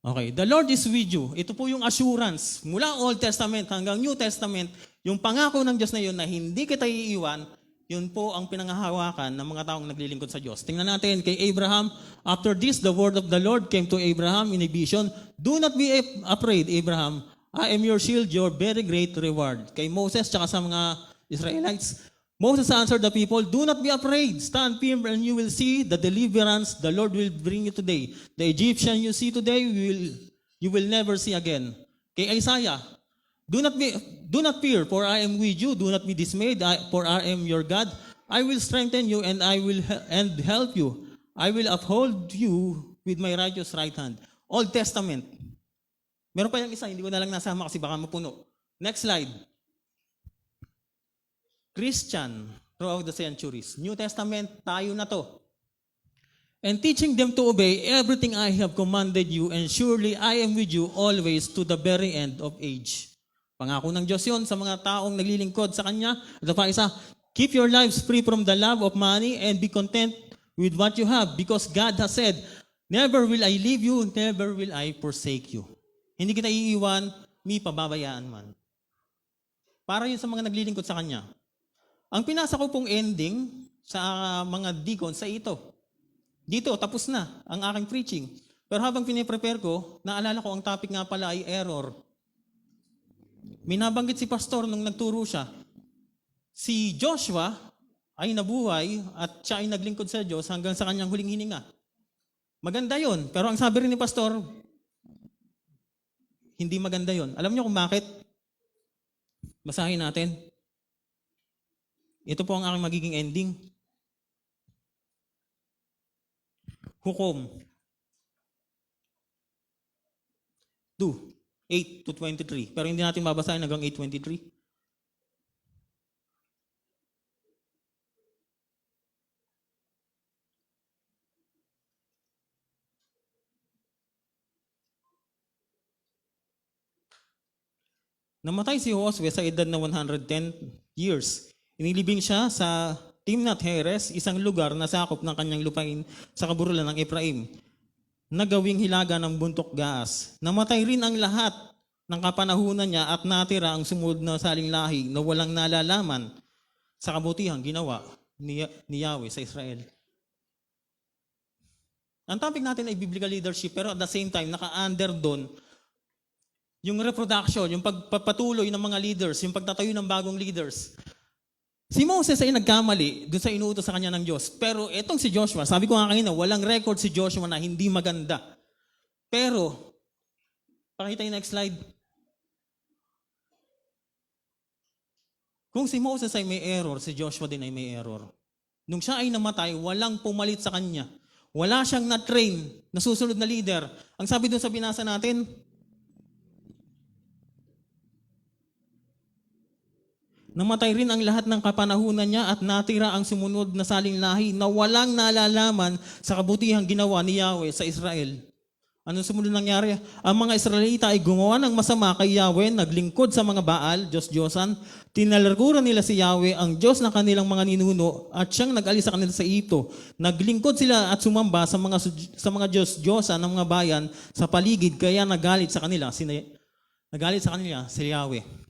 [SPEAKER 1] Okay, the Lord is with you. Ito po yung assurance. Mula Old Testament hanggang New Testament, yung pangako ng Diyos na yun na hindi kita iiwan, yun po ang pinangahawakan ng mga taong naglilingkod sa Diyos. Tingnan natin kay Abraham. After this, the word of the Lord came to Abraham in a vision. Do not be afraid, Abraham. I am your shield, your very great reward. Kay Moses, tsaka sa mga Israelites, Moses answered the people, do not be afraid. Stand firm and you will see the deliverance the Lord will bring you today. The Egyptian you see today, you will never see again. Kay Isaiah, do not fear, for I am with you. Do not be dismayed, for I am your God. I will strengthen you and I will help you. I will uphold you with my righteous right hand. Old Testament. Meron pa yung isa, hindi ko na lang nasama kasi baka mapuno. Next slide. Christian throughout the centuries. New Testament, tayo na to. And teaching them to obey everything I have commanded you, and surely I am with you always to the very end of age. Pangako ng Diyos yun sa mga taong naglilingkod sa Kanya. Ito pa isa, keep your lives free from the love of money and be content with what you have because God has said, Never will I leave you, never will I forsake you. Hindi kita iiwan, mi pababayaan man. Para yun sa mga naglilingkod sa Kanya. Ang pinasa ko pong ending sa mga deacon sa ito. Dito, tapos na ang aking preaching. Pero habang piniprepare ko, naalala ko ang topic nga pala ay error. Minabanggit si pastor nung nagturo siya. Si Joshua ay nabuhay at siya ay naglingkod sa Diyos hanggang sa kanyang huling hininga. Maganda yon. Pero ang sabi rin ni pastor, hindi maganda yon. Alam niyo kung bakit? Basahin natin. Ito po ang aking magiging ending. Hukom 2:8-23. Pero hindi natin babasahin hanggang 8:23. Namatay si Josue sa edad na 110 years. Inilibing siya sa Timnath Heres, isang lugar na sakop ng kanyang lupain sa kaburulan ng Ephraim, na gawing hilaga ng buntok Gaas. Namatay rin ang lahat ng kapanahunan niya at natira ang sumunod na saling lahi na walang nalalaman sa kabutihang ginawa ni Yahweh sa Israel. Ang topic natin ay biblical leadership, pero at the same time, naka-under doon yung reproduction, yung pagpapatuloy ng mga leaders, yung pagtatayo ng bagong leaders. Si Moses ay nagkamali doon sa inuutos sa kanya ng Diyos. Pero etong si Joshua, sabi ko nga kanina, walang record si Joshua na hindi maganda. Pero, pakita yung next slide. Kung si Moses ay may error, si Joshua din ay may error. Nung siya ay namatay, walang pumalit sa kanya. Wala siyang na-train na susunod na leader. Ang sabi doon sa binasa natin, namatay rin ang lahat ng kapanahunan niya at natira ang sumunod na saling lahi na walang nalalaman sa kabutihang ginawa ni Yahweh sa Israel. Anong sumunod nangyari? Ang mga Israelita ay gumawa ng masama kay Yahweh, naglingkod sa mga Baal, Diyos-Diyosan, tinalagkuran nila si Yahweh, ang Diyos ng kanilang mga ninuno, at siyang nag-alis sa kanila sa Ito. Naglingkod sila at sumamba sa mga Diyos-Diyosan ng mga bayan sa paligid, kaya nagalit sa kanila si Yahweh.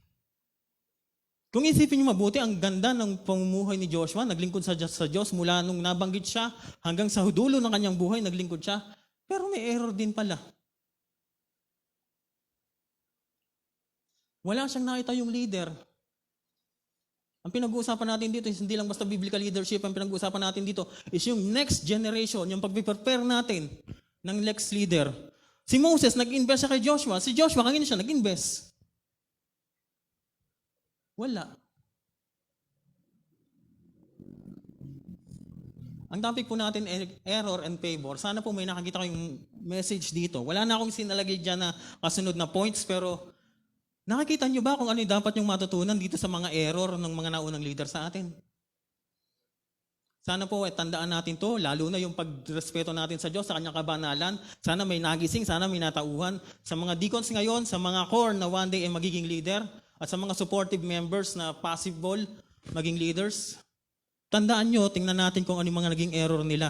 [SPEAKER 1] Kung isipin niyo mabuti, ang ganda ng pamumuhay ni Joshua, naglingkod sa Diyos mula nung nabanggit siya hanggang sa dulo ng kanyang buhay, naglingkod siya. Pero may error din pala. Wala siyang nakita yung leader. Ang pinag-uusapan natin dito is hindi lang basta biblical leadership, ang pinag-uusapan natin dito is yung next generation, yung pag-prepare natin ng next leader. Si Moses, nag-invest siya kay Joshua. Si Joshua, kanina siya nag-invest. Wala. Ang topic po natin ay error and favor. Sana po may nakakita kayong message dito. Wala na akong sinalagay dyan na kasunod na points, pero nakikita nyo ba kung ano yung dapat yung matutunan dito sa mga error ng mga naunang leader sa atin? Sana po tandaan natin to, lalo na yung pagrespeto natin sa Diyos, sa kanyang kabanalan. Sana may nagising, sana may natauhan. Sa mga deacons ngayon, sa mga core na one day ay magiging leader, at sa mga supportive members na possible maging leaders, tandaan nyo, tingnan natin kung ano yung mga naging error nila.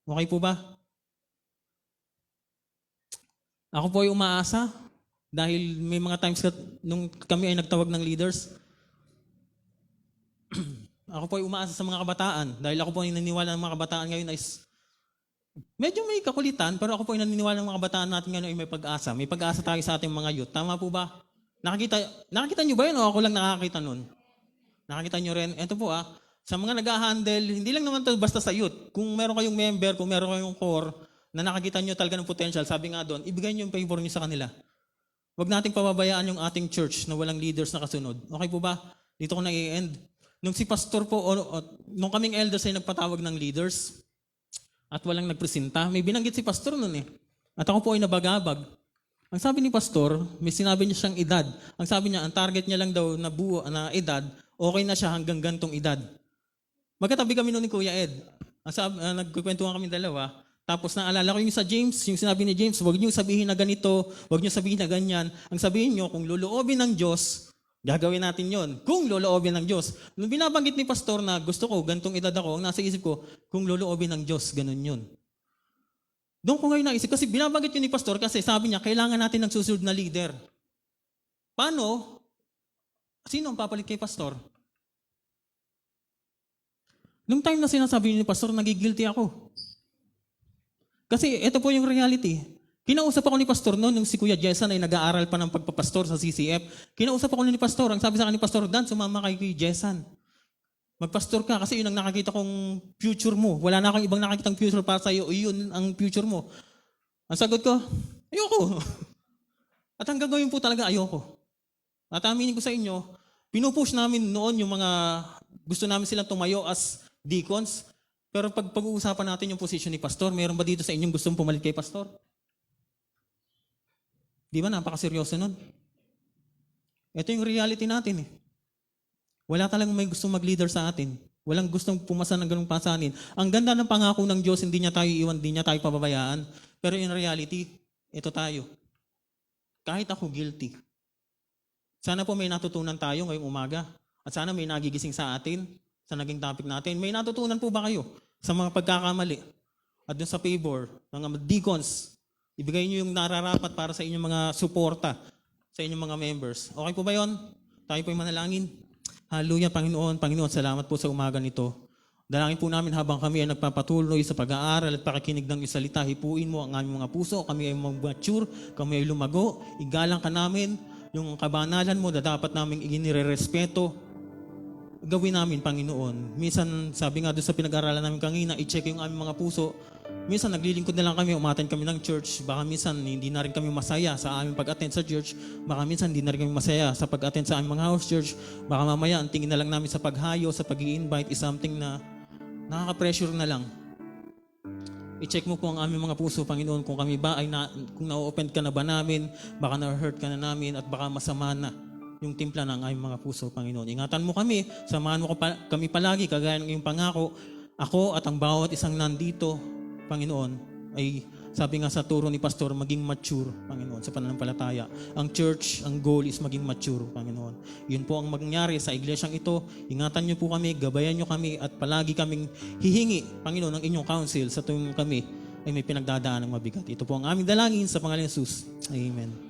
[SPEAKER 1] Okay po ba? Ako po ay umaasa dahil may mga times nung kami ay nagtawag ng leaders, ako po ay umaasa sa mga kabataan dahil ako po ay naniniwala ng mga kabataan ngayon ay medyo may kakulitan, pero ako po ay naniniwala ng mga kabataan natin ngayon ay may pag-asa. May pag-asa tayo sa ating mga youth. Tama po ba? Nakakita nyo ba yun o ako lang nakakita nun? Nakakita nyo rin? Ito po sa mga nag-handle, hindi lang naman ito basta sa youth. Kung meron kayong member, kung meron kayong core, na nakakita nyo talaga ng potential, sabi nga doon, ibigay nyo yung favor nyo sa kanila. Huwag nating pababayaan yung ating church na walang leaders na kasunod. Okay po ba? Dito ko na i-end. Nung si pastor po, nung kaming elders ay nagpatawag ng leaders at walang nagpresenta, may binanggit si pastor nun eh. At ako po ay nabagabag. Ang sabi ni pastor, may sinabi niya siyang edad. Ang sabi niya, ang target niya lang daw na edad, okay na siya hanggang gantong edad. Magkatabi kami noon ni Kuya Ed. Nagkukwentuhan kami dalawa. Tapos naalala ko yung sa James, yung sinabi ni James, huwag niyo sabihin na ganito, huwag niyo sabihin na ganyan. Ang sabihin niyo, kung loloobin ng Diyos, gagawin natin yon. Kung loloobin ng Diyos. Nung binabanggit ni pastor na gusto ko, gantong edad ako, ang nasa isip ko, kung loloobin ng Diyos, ganun yun. Doon ko ngayon naisip, kasi binabanggit yun ni Pastor kasi sabi niya, kailangan natin ng susunod na leader. Paano? Sino ang papalit kay Pastor? Nung time na sinasabi ni Pastor, nagigilty ako. Kasi ito po yung reality. Kinausap ako ni Pastor noon, nung si Kuya Jessan ay nag-aaral pa ng pagpapastor sa CCF. Kinausap ako ni Pastor, ang sabi sa akin ni Pastor, Dan, sumama kay Kuya Jessan. Magpastor ka kasi yun ang nakakita kong future mo. Wala na akong ibang nakakitang future para sa iyo. Yun ang future mo. Ang sagot ko, ayoko. At hanggang ngayon po talaga ayoko. At aminin ko sa inyo, pinupush namin noon yung mga gusto namin silang tumayo as deacons. Pero pag pag-uusapan natin yung position ni Pastor, mayroon ba dito sa inyong gustong pumalit kay Pastor? Di ba napakaseryoso nun? Ito yung reality natin eh. Wala talagang may gustong mag-leader sa atin. Walang gustong pumasa ng ganung pasanin. Ang ganda ng pangako ng Diyos, hindi niya tayo iwan, hindi niya tayo pababayaan. Pero in reality, ito tayo. Kahit ako guilty. Sana po may natutunan tayo ngayong umaga. At sana may nagigising sa atin, sa naging topic natin. May natutunan po ba kayo sa mga pagkakamali? At dun sa favor ng mga deacons, ibigay niyo yung nararapat para sa inyong mga suporta, sa inyong mga members. Okay po ba yun? Tayo po yung manalangin. Hallelujah, Panginoon. Panginoon, salamat po sa umaga nito. Dalangin po namin habang kami ay nagpapatuloy sa pag-aaral at pakikinig ng iyong salita. Hipuin mo ang aming mga puso. Kami ay mag-mature, kami ay lumago. Igalang ka namin yung kabanalan mo na dapat namin inirerespeto. Gawin namin, Panginoon. Minsan, sabi nga doon sa pinag-aralan namin kanina, i-check yung aming mga puso. Minsan, naglilingkod na lang kami, umattend kami ng church. Baka minsan, hindi na rin kami masaya sa aming pag-attend sa church. Baka minsan, hindi na rin kami masaya sa pag-attend sa aming mga house church. Baka mamaya, ang tingin na lang namin sa paghayo, sa pag-i-invite is something na nakaka-pressure na lang. I-check mo po ang aming mga puso, Panginoon, kung kami ba ay kung na-offend ka na ba namin, baka na-hurt ka na namin, at baka masama na yung timpla ng aming mga puso, Panginoon. Ingatan mo kami, samahan mo kami palagi, kagaya ng iyong pangako. Ako at ang bawat isang nandito, Panginoon, ay sabi nga sa turo ni Pastor, maging mature, Panginoon, sa pananampalataya. Ang church, ang goal is maging mature, Panginoon. Yun po ang mangyari sa iglesyang ito. Ingatan niyo po kami, gabayan niyo kami, at palagi kaming hihingi, Panginoon, ng inyong counsel sa tuwing kami ay may pinagdadaan ng mabigat. Ito po ang aming dalangin sa pangalan ni Jesus. Amen.